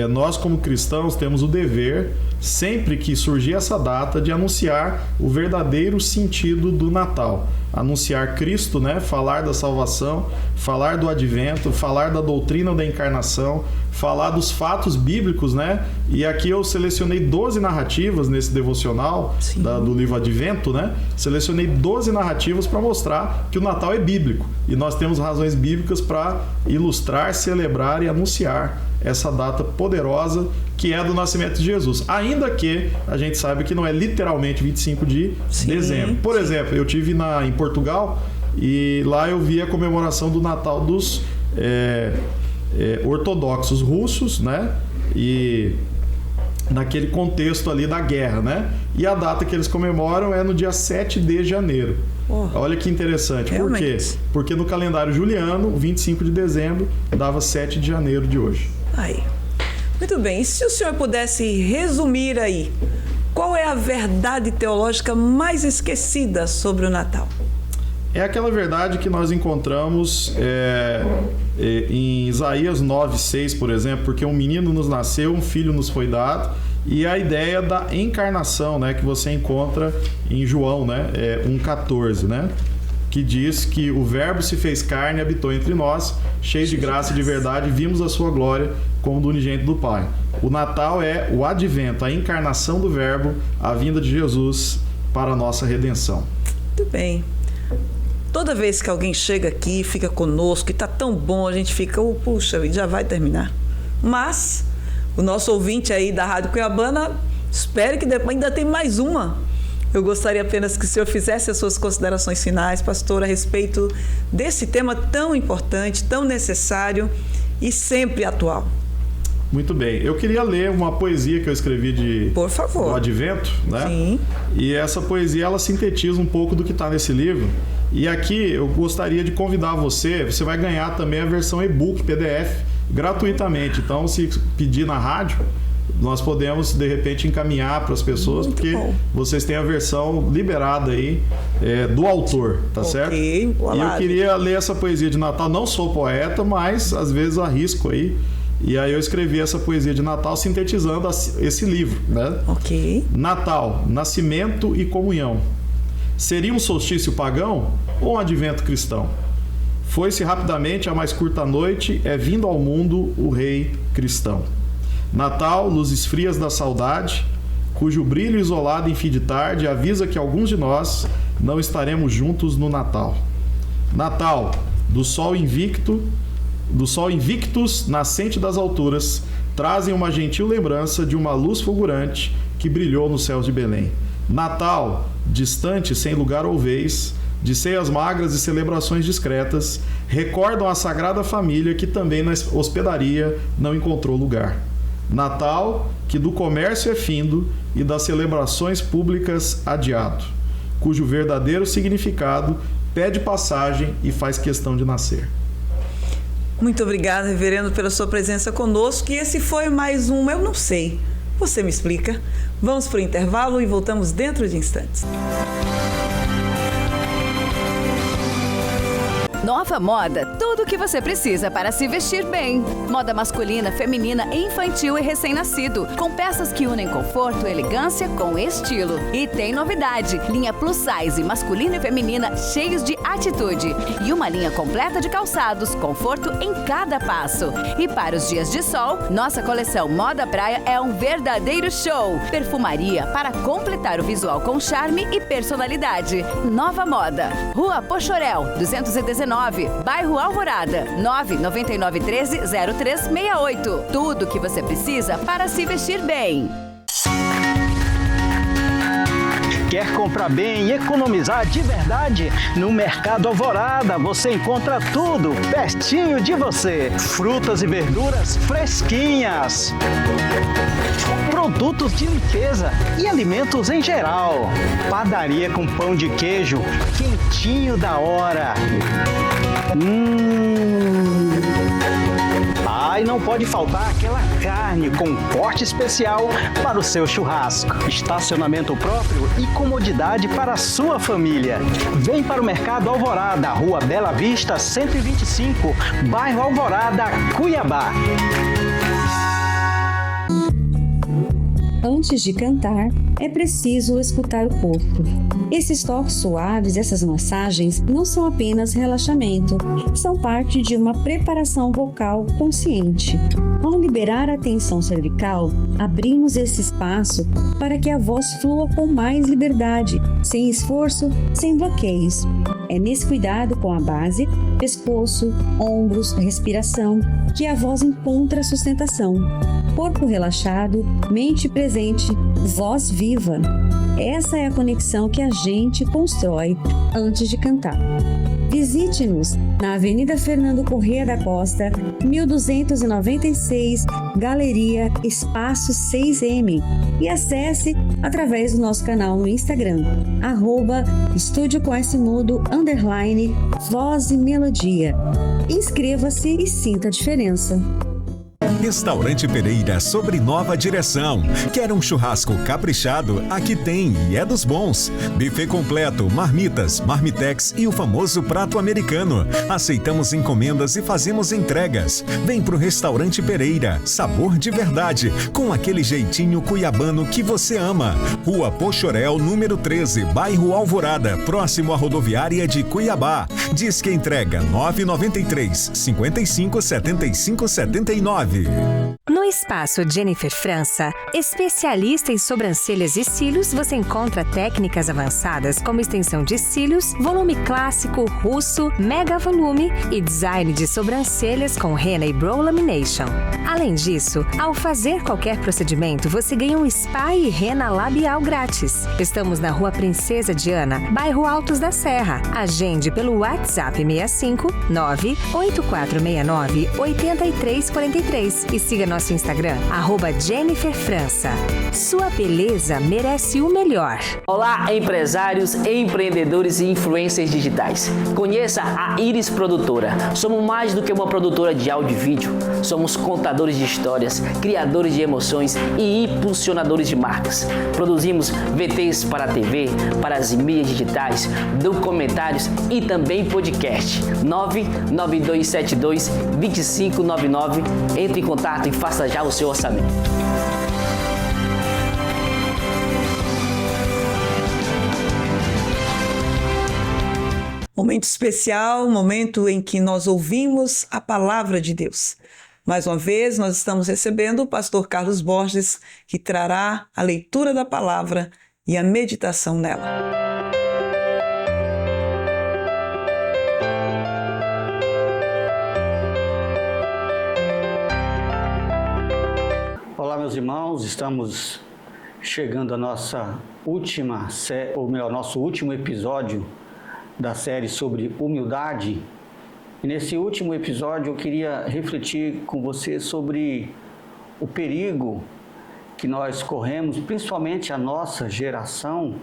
nós como cristãos temos o dever, sempre que surgir essa data, de anunciar o verdadeiro sentido do Natal. Anunciar Cristo, né? Falar da salvação, falar do advento, falar da doutrina da encarnação, falar dos fatos bíblicos, né? E aqui eu selecionei 12 narrativas nesse devocional do livro Advento, né? Selecionei 12 narrativas para mostrar que o Natal é bíblico. E nós temos razões bíblicas para ilustrar, celebrar e anunciar essa data poderosa que é a do nascimento de Jesus. Ainda que a gente saiba que não é literalmente 25 de dezembro. Por exemplo, eu estive em Portugal e lá eu vi a comemoração do Natal dos ortodoxos russos, né? E naquele contexto ali da guerra, né? E a data que eles comemoram é no dia 7 de janeiro. Olha que interessante. Realmente. Por quê? Porque no calendário juliano, 25 de dezembro, dava 7 de janeiro de hoje. Aí. Muito bem. E se o senhor pudesse resumir aí, qual é a verdade teológica mais esquecida sobre o Natal? É aquela verdade que nós encontramos em Isaías 9:6, por exemplo, porque um menino nos nasceu, um filho nos foi dado, e a ideia da encarnação, né, que você encontra em João, né, 1,14, né, que diz que o Verbo se fez carne e habitou entre nós, cheio de graça e de verdade, vimos a sua glória como do unigênito do Pai. O Natal é o advento, a encarnação do Verbo, a vinda de Jesus para a nossa redenção. Muito bem. Toda vez que alguém chega aqui, fica conosco, e está tão bom, a gente fica, puxa, já vai terminar. Mas o nosso ouvinte aí da Rádio Cuiabana, espere que depois ainda tem mais uma. Eu gostaria apenas que o senhor fizesse as suas considerações finais, pastor, a respeito desse tema tão importante, tão necessário e sempre atual. Muito bem. Eu queria ler uma poesia que eu escrevi Por favor. do Advento, né? Sim. E essa poesia, ela sintetiza um pouco do que está nesse livro. E aqui eu gostaria de convidar você vai ganhar também a versão e-book, PDF, gratuitamente. Então, se pedir na rádio, nós podemos, de repente, encaminhar para as pessoas, muito porque bom. Vocês têm a versão liberada aí do autor, tá certo? E eu queria ler essa poesia de Natal. Não sou poeta, mas às vezes arrisco aí. E aí eu escrevi essa poesia de Natal sintetizando esse livro, né? Ok. Natal, nascimento e comunhão. Seria um solstício pagão ou um advento cristão? Foi-se rapidamente a mais curta noite, é vindo ao mundo o rei cristão. Natal, luzes frias da saudade, cujo brilho isolado em fim de tarde avisa que alguns de nós não estaremos juntos no Natal. Natal, do sol invictus, nascente das alturas, trazem uma gentil lembrança de uma luz fulgurante que brilhou nos céus de Belém. Natal, distante, sem lugar ou vez, de ceias magras e celebrações discretas, recordam a Sagrada Família que também na hospedaria não encontrou lugar. Natal, que do comércio é findo e das celebrações públicas adiado, cujo verdadeiro significado pede passagem e faz questão de nascer. Muito obrigada, reverendo, pela sua presença conosco. E esse foi mais um Eu Não Sei. Você me explica? Vamos para o intervalo e voltamos dentro de instantes. Nova Moda, tudo o que você precisa para se vestir bem. Moda masculina, feminina, infantil e recém-nascido, com peças que unem conforto, elegância com estilo. E tem novidade, linha plus size, masculina e feminina, cheios de atitude. E uma linha completa de calçados, conforto em cada passo. E para os dias de sol, nossa coleção Moda Praia é um verdadeiro show. Perfumaria para completar o visual com charme e personalidade. Nova Moda, Rua Pochorel, 219. Bairro Alvorada, 99913-0368. Tudo o que você precisa para se vestir bem. Quer comprar bem e economizar de verdade? No Mercado Alvorada você encontra tudo pertinho de você. Frutas e verduras fresquinhas, produtos de limpeza e alimentos em geral. Padaria com pão de queijo quentinho da hora. E não pode faltar aquela carne com corte especial para o seu churrasco. Estacionamento próprio e comodidade para a sua família. Vem para o Mercado Alvorada, Rua Bela Vista, 125, Bairro Alvorada, Cuiabá. Antes de cantar, é preciso escutar o corpo. Esses toques suaves, essas massagens, não são apenas relaxamento, são parte de uma preparação vocal consciente. Ao liberar a tensão cervical, abrimos esse espaço para que a voz flua com mais liberdade, sem esforço, sem bloqueios. É nesse cuidado com a base, pescoço, ombros, respiração, que a voz encontra sustentação. Corpo relaxado, mente presente, voz viva. Essa é a conexão que a gente constrói antes de cantar. Visite-nos na Avenida Fernando Corrêa da Costa, 1296, Galeria Espaço 6M, e acesse através do nosso canal no Instagram, @estudiocoesmudo_voz e melodia. Inscreva-se e sinta a diferença. Restaurante Pereira, sobre nova direção. Quer um churrasco caprichado? Aqui tem e é dos bons. Buffet completo, marmitas, marmitex e o famoso prato americano. Aceitamos encomendas e fazemos entregas. Vem pro Restaurante Pereira, sabor de verdade, com aquele jeitinho cuiabano que você ama. Rua Pochorel, número 13, Bairro Alvorada, próximo à rodoviária de Cuiabá. Diz que entrega 993 55 75 79. No Espaço Jennifer França, especialista em sobrancelhas e cílios, você encontra técnicas avançadas como extensão de cílios, volume clássico, russo, mega volume e design de sobrancelhas com henna e brow lamination. Além disso, ao fazer qualquer procedimento, você ganha um spa e henna labial grátis. Estamos na Rua Princesa Diana, bairro Altos da Serra. Agende pelo WhatsApp 65 98469 8343 e siga nosso Instagram, @JenniferFrança. Sua beleza merece o melhor. Olá, empresários, empreendedores e influencers digitais. Conheça a Iris Produtora. Somos mais do que uma produtora de áudio e vídeo. Somos contadores de histórias, criadores de emoções e impulsionadores de marcas. Produzimos VTs para a TV, para as mídias digitais, documentários e também podcast. 99272-2599. Entre em contato e faça já o seu orçamento. Momento especial, momento em que nós ouvimos a palavra de Deus. Mais uma vez, nós estamos recebendo o pastor Carlos Borges, que trará a leitura da palavra e a meditação nela. Olá, meus irmãos, estamos chegando à nossa última, ou melhor, nosso último episódio da série sobre humildade. E nesse último episódio eu queria refletir com você sobre o perigo que nós corremos, principalmente a nossa geração,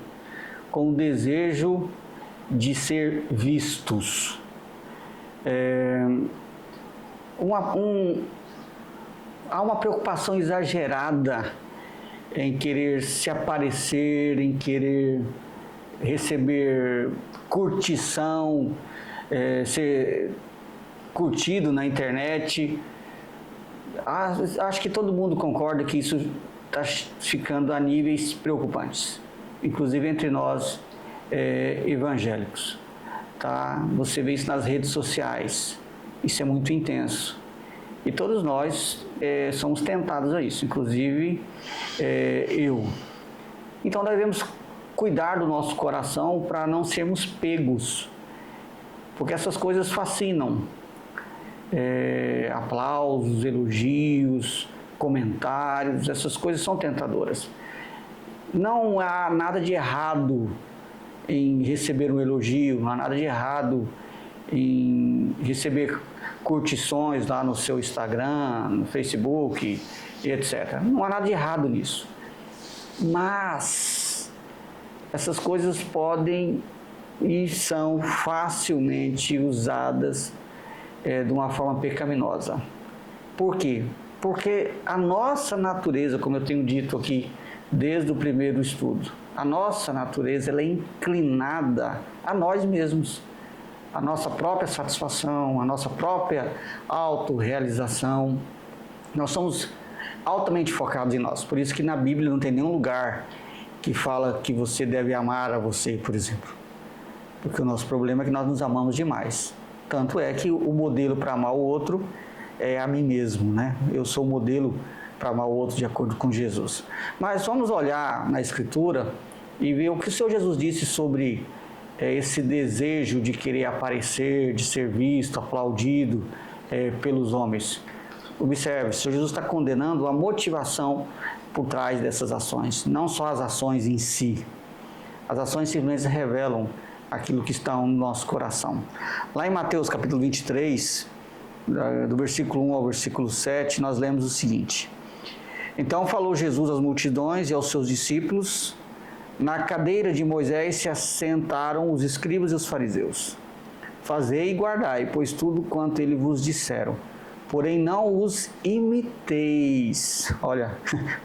com o desejo de ser vistos. Há uma preocupação exagerada em querer se aparecer, em querer receber curtição, ser curtido na internet. Acho que todo mundo concorda que isso está ficando a níveis preocupantes, inclusive entre nós evangélicos. Tá? Você vê isso nas redes sociais, isso é muito intenso. E todos nós somos tentados a isso, inclusive eu. Então devemos cuidar do nosso coração para não sermos pegos, porque essas coisas fascinam. Aplausos, elogios, comentários, essas coisas são tentadoras. Não há nada de errado em receber um elogio, não há nada de errado em receber curtições lá no seu Instagram, no Facebook e etc. Não há nada de errado nisso. Mas essas coisas podem e são facilmente usadas de uma forma pecaminosa. Por quê? Porque a nossa natureza, como eu tenho dito aqui desde o primeiro estudo, a nossa natureza ela é inclinada a nós mesmos, a nossa própria satisfação, a nossa própria autorrealização. Nós somos altamente focados em nós. Por isso que na Bíblia não tem nenhum lugar que fala que você deve amar a você, por exemplo. Porque o nosso problema é que nós nos amamos demais. Tanto é que o modelo para amar o outro é a mim mesmo, né? Eu sou o modelo para amar o outro de acordo com Jesus. Mas vamos olhar na Escritura e ver o que o Senhor Jesus disse sobre esse desejo de querer aparecer, de ser visto, aplaudido pelos homens. Observe, o Senhor Jesus está condenando a motivação por trás dessas ações, não só as ações em si. As ações simplesmente revelam aquilo que está no nosso coração. Lá em Mateus capítulo 23, do versículo 1 ao versículo 7, nós lemos o seguinte: Então falou Jesus às multidões e aos seus discípulos: Na cadeira de Moisés se assentaram os escribas e os fariseus. Fazei e guardai, pois tudo quanto ele vos disseram. Porém não os imiteis. Olha,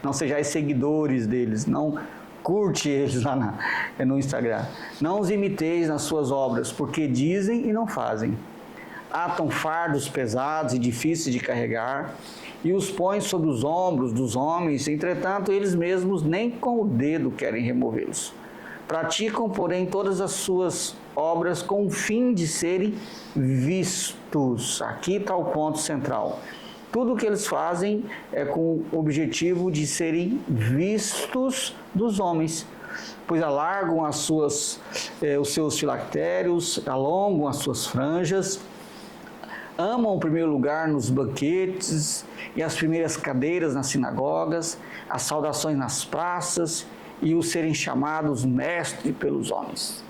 não sejais seguidores deles, não curte eles lá no Instagram. Não os imiteis nas suas obras, porque dizem e não fazem. Atam fardos pesados e difíceis de carregar e os põem sobre os ombros dos homens, entretanto eles mesmos nem com o dedo querem removê-los. Praticam, porém, todas as suas obras com o fim de serem vistos. Aqui está o ponto central. Tudo o que eles fazem é com o objetivo de serem vistos dos homens, pois alargam os seus filactérios, alongam as suas franjas, amam o primeiro lugar nos banquetes e as primeiras cadeiras nas sinagogas, as saudações nas praças e o serem chamados mestre pelos homens.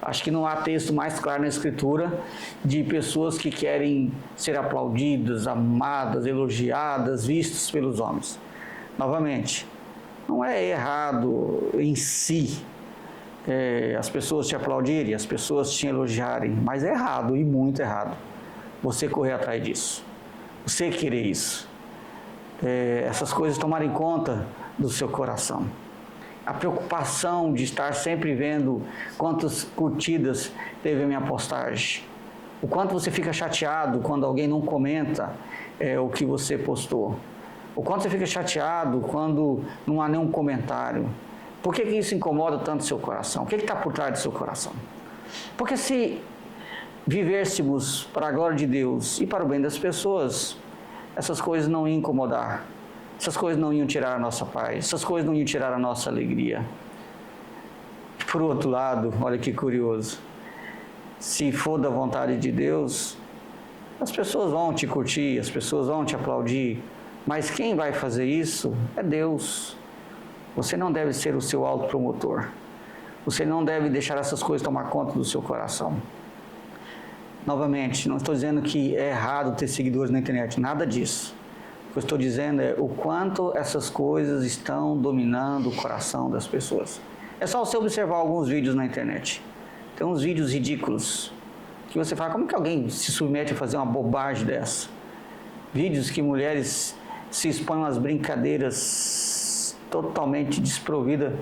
Acho que não há texto mais claro na Escritura de pessoas que querem ser aplaudidas, amadas, elogiadas, vistas pelos homens. Novamente, não é errado em si as pessoas te aplaudirem, as pessoas te elogiarem, mas é errado, e muito errado, você correr atrás disso, você querer isso. Essas coisas tomarem conta do seu coração. A preocupação de estar sempre vendo quantas curtidas teve a minha postagem, o quanto você fica chateado quando alguém não comenta o que você postou, o quanto você fica chateado quando não há nenhum comentário. Por que isso incomoda tanto o seu coração? O que está por trás do seu coração? Porque se vivêssemos para a glória de Deus e para o bem das pessoas, essas coisas não iam incomodar, essas coisas não iam tirar a nossa paz, essas coisas não iam tirar a nossa alegria. Por outro lado, olha que curioso, se for da vontade de Deus, as pessoas vão te curtir, as pessoas vão te aplaudir, mas quem vai fazer isso é Deus. Você não deve ser o seu autopromotor. Você não deve deixar essas coisas tomar conta do seu coração. Novamente, não estou dizendo que é errado ter seguidores na internet, nada disso. O que eu estou dizendo é o quanto essas coisas estão dominando o coração das pessoas. É só você observar alguns vídeos na internet. Tem uns vídeos ridículos que você fala, como que alguém se submete a fazer uma bobagem dessa? Vídeos que mulheres se expõem às brincadeiras totalmente desprovida,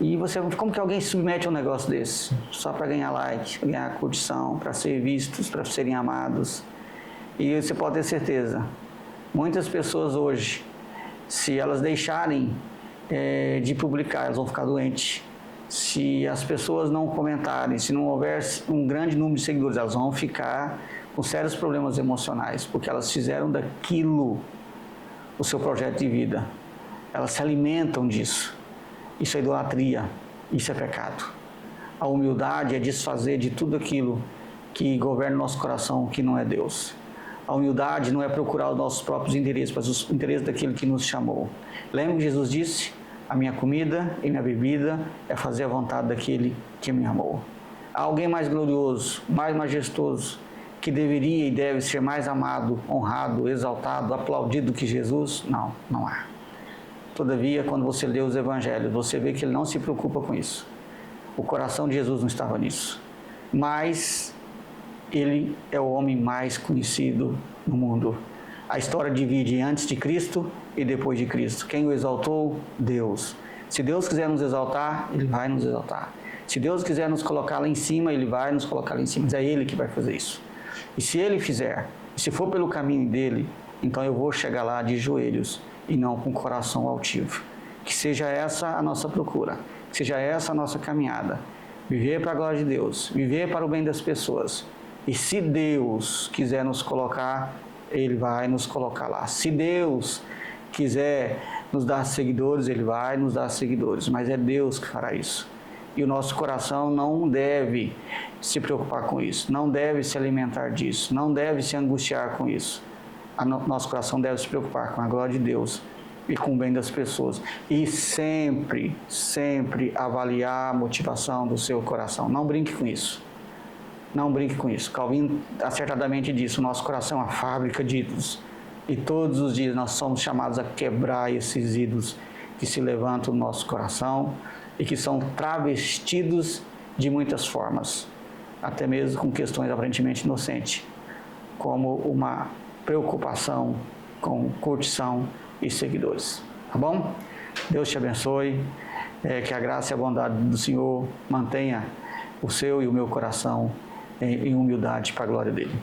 e você, como que alguém se submete a um negócio desse? Só para ganhar like, para ganhar curtição, para ser vistos, para serem amados. E você pode ter certeza, muitas pessoas hoje, se elas deixarem de publicar, elas vão ficar doentes. Se as pessoas não comentarem, se não houver um grande número de seguidores, elas vão ficar com sérios problemas emocionais, porque elas fizeram daquilo o seu projeto de vida. Elas se alimentam disso. Isso é idolatria, isso é pecado. A humildade é desfazer de tudo aquilo que governa o nosso coração, que não é Deus. A humildade não é procurar os nossos próprios interesses, mas os interesses daquele que nos chamou. Lembra que Jesus disse, a minha comida e minha bebida é fazer a vontade daquele que me amou. Há alguém mais glorioso, mais majestoso, que deveria e deve ser mais amado, honrado, exaltado, aplaudido que Jesus? Não, não há. Todavia, quando você lê os evangelhos, você vê que ele não se preocupa com isso. O coração de Jesus não estava nisso. Mas ele é o homem mais conhecido no mundo. A história divide antes de Cristo e depois de Cristo. Quem o exaltou? Deus. Se Deus quiser nos exaltar, ele vai nos exaltar. Se Deus quiser nos colocar lá em cima, ele vai nos colocar lá em cima. Mas é ele que vai fazer isso. E se ele fizer, se for pelo caminho dele, então eu vou chegar lá de joelhos e não com o coração altivo. Que seja essa a nossa procura, que seja essa a nossa caminhada. Viver para a glória de Deus, viver para o bem das pessoas. E se Deus quiser nos colocar, ele vai nos colocar lá. Se Deus quiser nos dar seguidores, ele vai nos dar seguidores, mas é Deus que fará isso. E o nosso coração não deve se preocupar com isso, não deve se alimentar disso, não deve se angustiar com isso. Nosso coração deve se preocupar com a glória de Deus e com o bem das pessoas. E sempre, sempre avaliar a motivação do seu coração. Não brinque com isso. Não brinque com isso. Calvino acertadamente disse, o nosso coração é uma fábrica de ídolos. E todos os dias nós somos chamados a quebrar esses ídolos que se levantam no nosso coração e que são travestidos de muitas formas, até mesmo com questões aparentemente inocentes, como uma preocupação com curtição e seguidores. Tá bom? Deus te abençoe, que a graça e a bondade do Senhor mantenha o seu e o meu coração em humildade para a glória dele.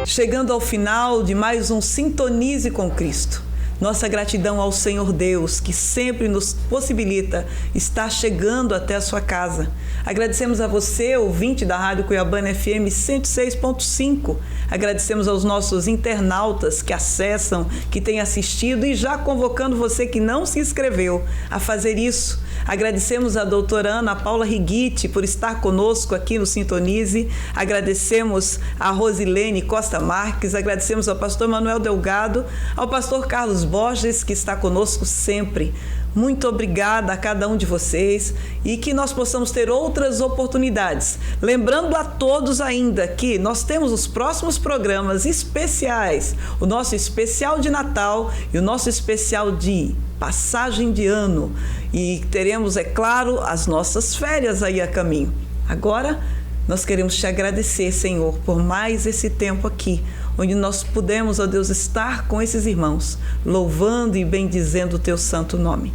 Chegando ao final de mais um Sintonize com Cristo. Nossa gratidão ao Senhor Deus, que sempre nos possibilita estar chegando até a sua casa. Agradecemos a você, ouvinte da Rádio Cuiabana FM 106.5. Agradecemos aos nossos internautas que acessam, que têm assistido e já convocando você que não se inscreveu a fazer isso. Agradecemos a doutora Ana Paula Righitti por estar conosco aqui no Sintonize. Agradecemos a Rosilene Costa Marques, agradecemos ao pastor Manuel Delgado, ao pastor Carlos Borges, que está conosco sempre. Muito obrigada a cada um de vocês e que nós possamos ter outras oportunidades. Lembrando a todos ainda que nós temos os próximos programas especiais, o nosso especial de Natal e o nosso especial de passagem de ano. E teremos, é claro, as nossas férias aí a caminho. Agora, nós queremos te agradecer, Senhor, por mais esse tempo aqui, onde nós pudemos, ó Deus, estar com esses irmãos, louvando e bendizendo o teu santo nome.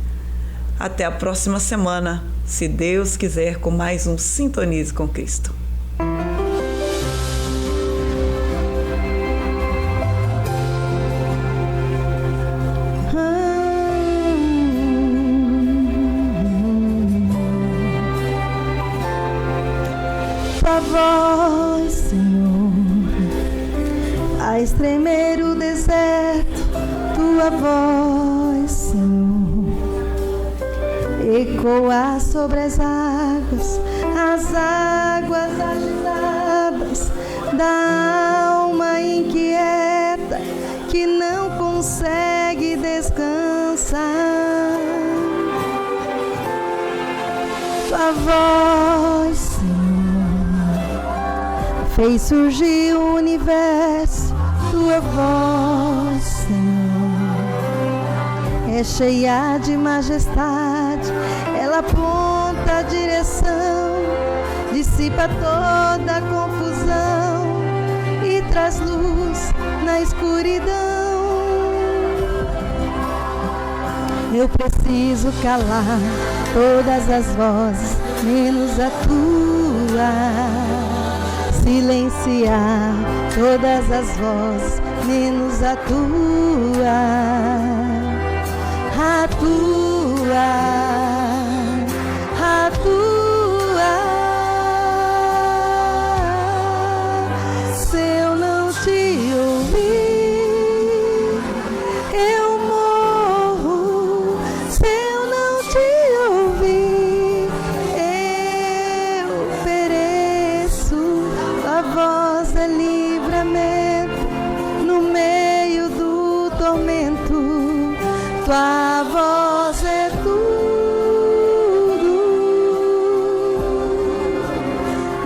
Até a próxima semana, se Deus quiser, com mais um Sintonize com Cristo. Tua voz, Senhor, faz tremer o deserto. Tua voz, Senhor, ecoa sobre as águas agitadas da alma inquieta que não consegue descansar. Tua voz, Senhor, fez surgir o universo. Tua voz, Senhor, é cheia de majestade. Ela aponta a direção, dissipa toda a confusão e traz luz na escuridão. Eu preciso calar todas as vozes, menos a tua. Silenciar todas as vozes, menos a tua. A tua, a tua. Se eu não te ouvir, eu morro. Se eu não te ouvir, eu pereço. Tua voz é livramento no meio do tormento. Tua voz é tudo,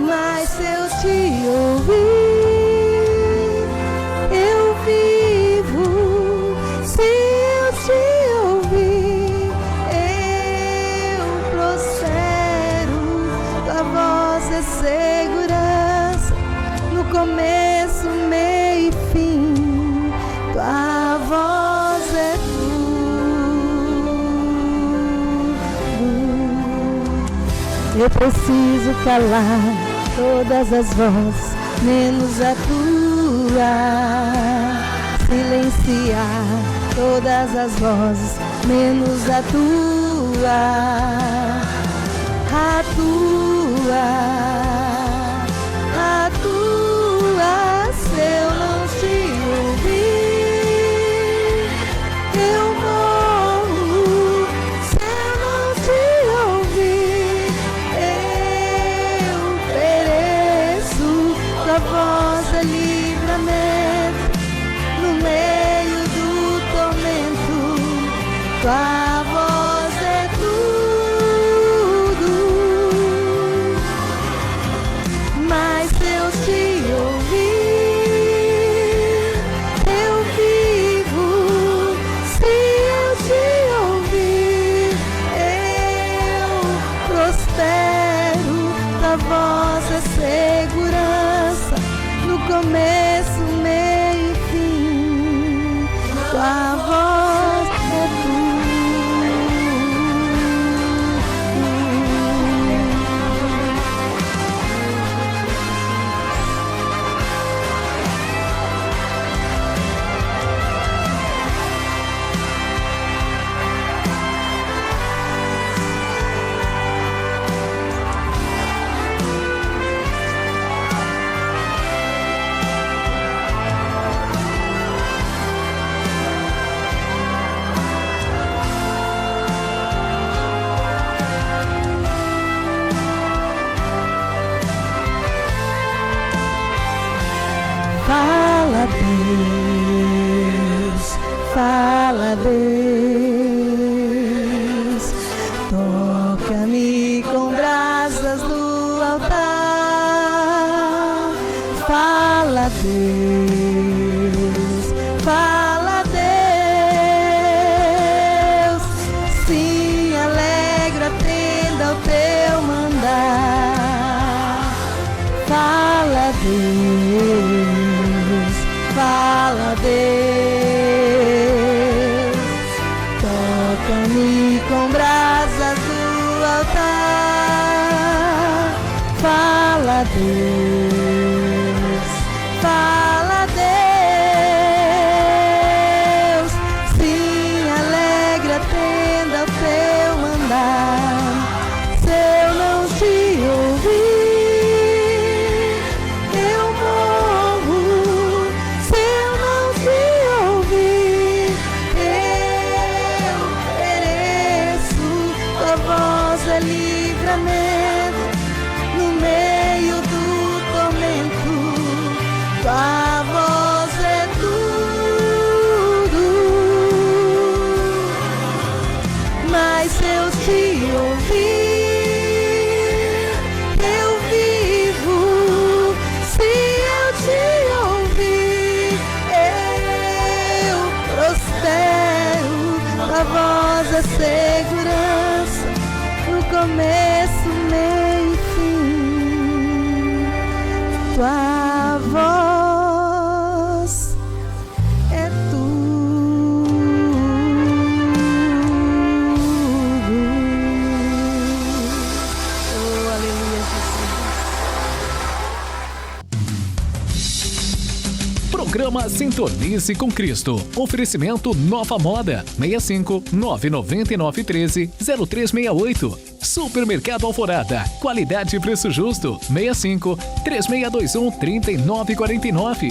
mas se eu te ouvir, eu vivo. Se eu te ouvir, eu prospero. Tua voz é segurança no começo, meio e fim. Tua voz é eu preciso calar todas as vozes, menos a tua. Silenciar todas as vozes, menos a tua. A tua, a tua. Se eu não te ouvir, eu morro. Se eu não te ouvir, tua voz é livramento no meio do tormento. Tua voz é tudo, mas se eu te ouvir, eu vivo. Se eu te ouvir, eu prospero. Tua voz é segurança no começo, meio e fim. Tua voz é Fala, Deus, fala, Deus, toca-me com brasas do altar. Fala, Deus, fala, Deus, sim, alegre atenda ao teu mandar. Fala, Deus, fala, Deus, toca-me com brasas do altar. Fala, Deus, fala, Deus, sim, alegre atenda ao teu mandar. Se eu não te ouvir, eu morro. Se eu não te ouvir, eu pereço. Tua voz é livramento no meio do tormento. Tua voz é tudo. Mas se eu te ouvir, eu vivo. Se eu te ouvir, eu prospero. Tua voz é segurança no começo, meio e fim. Tua voz é tudo. Oh, aleluia, Jesus. Programa Sintonize com Cristo. Oferecimento Nova Moda 65 999 13 0368. Supermercado Alvorada. Qualidade e preço justo 65 3621 3949.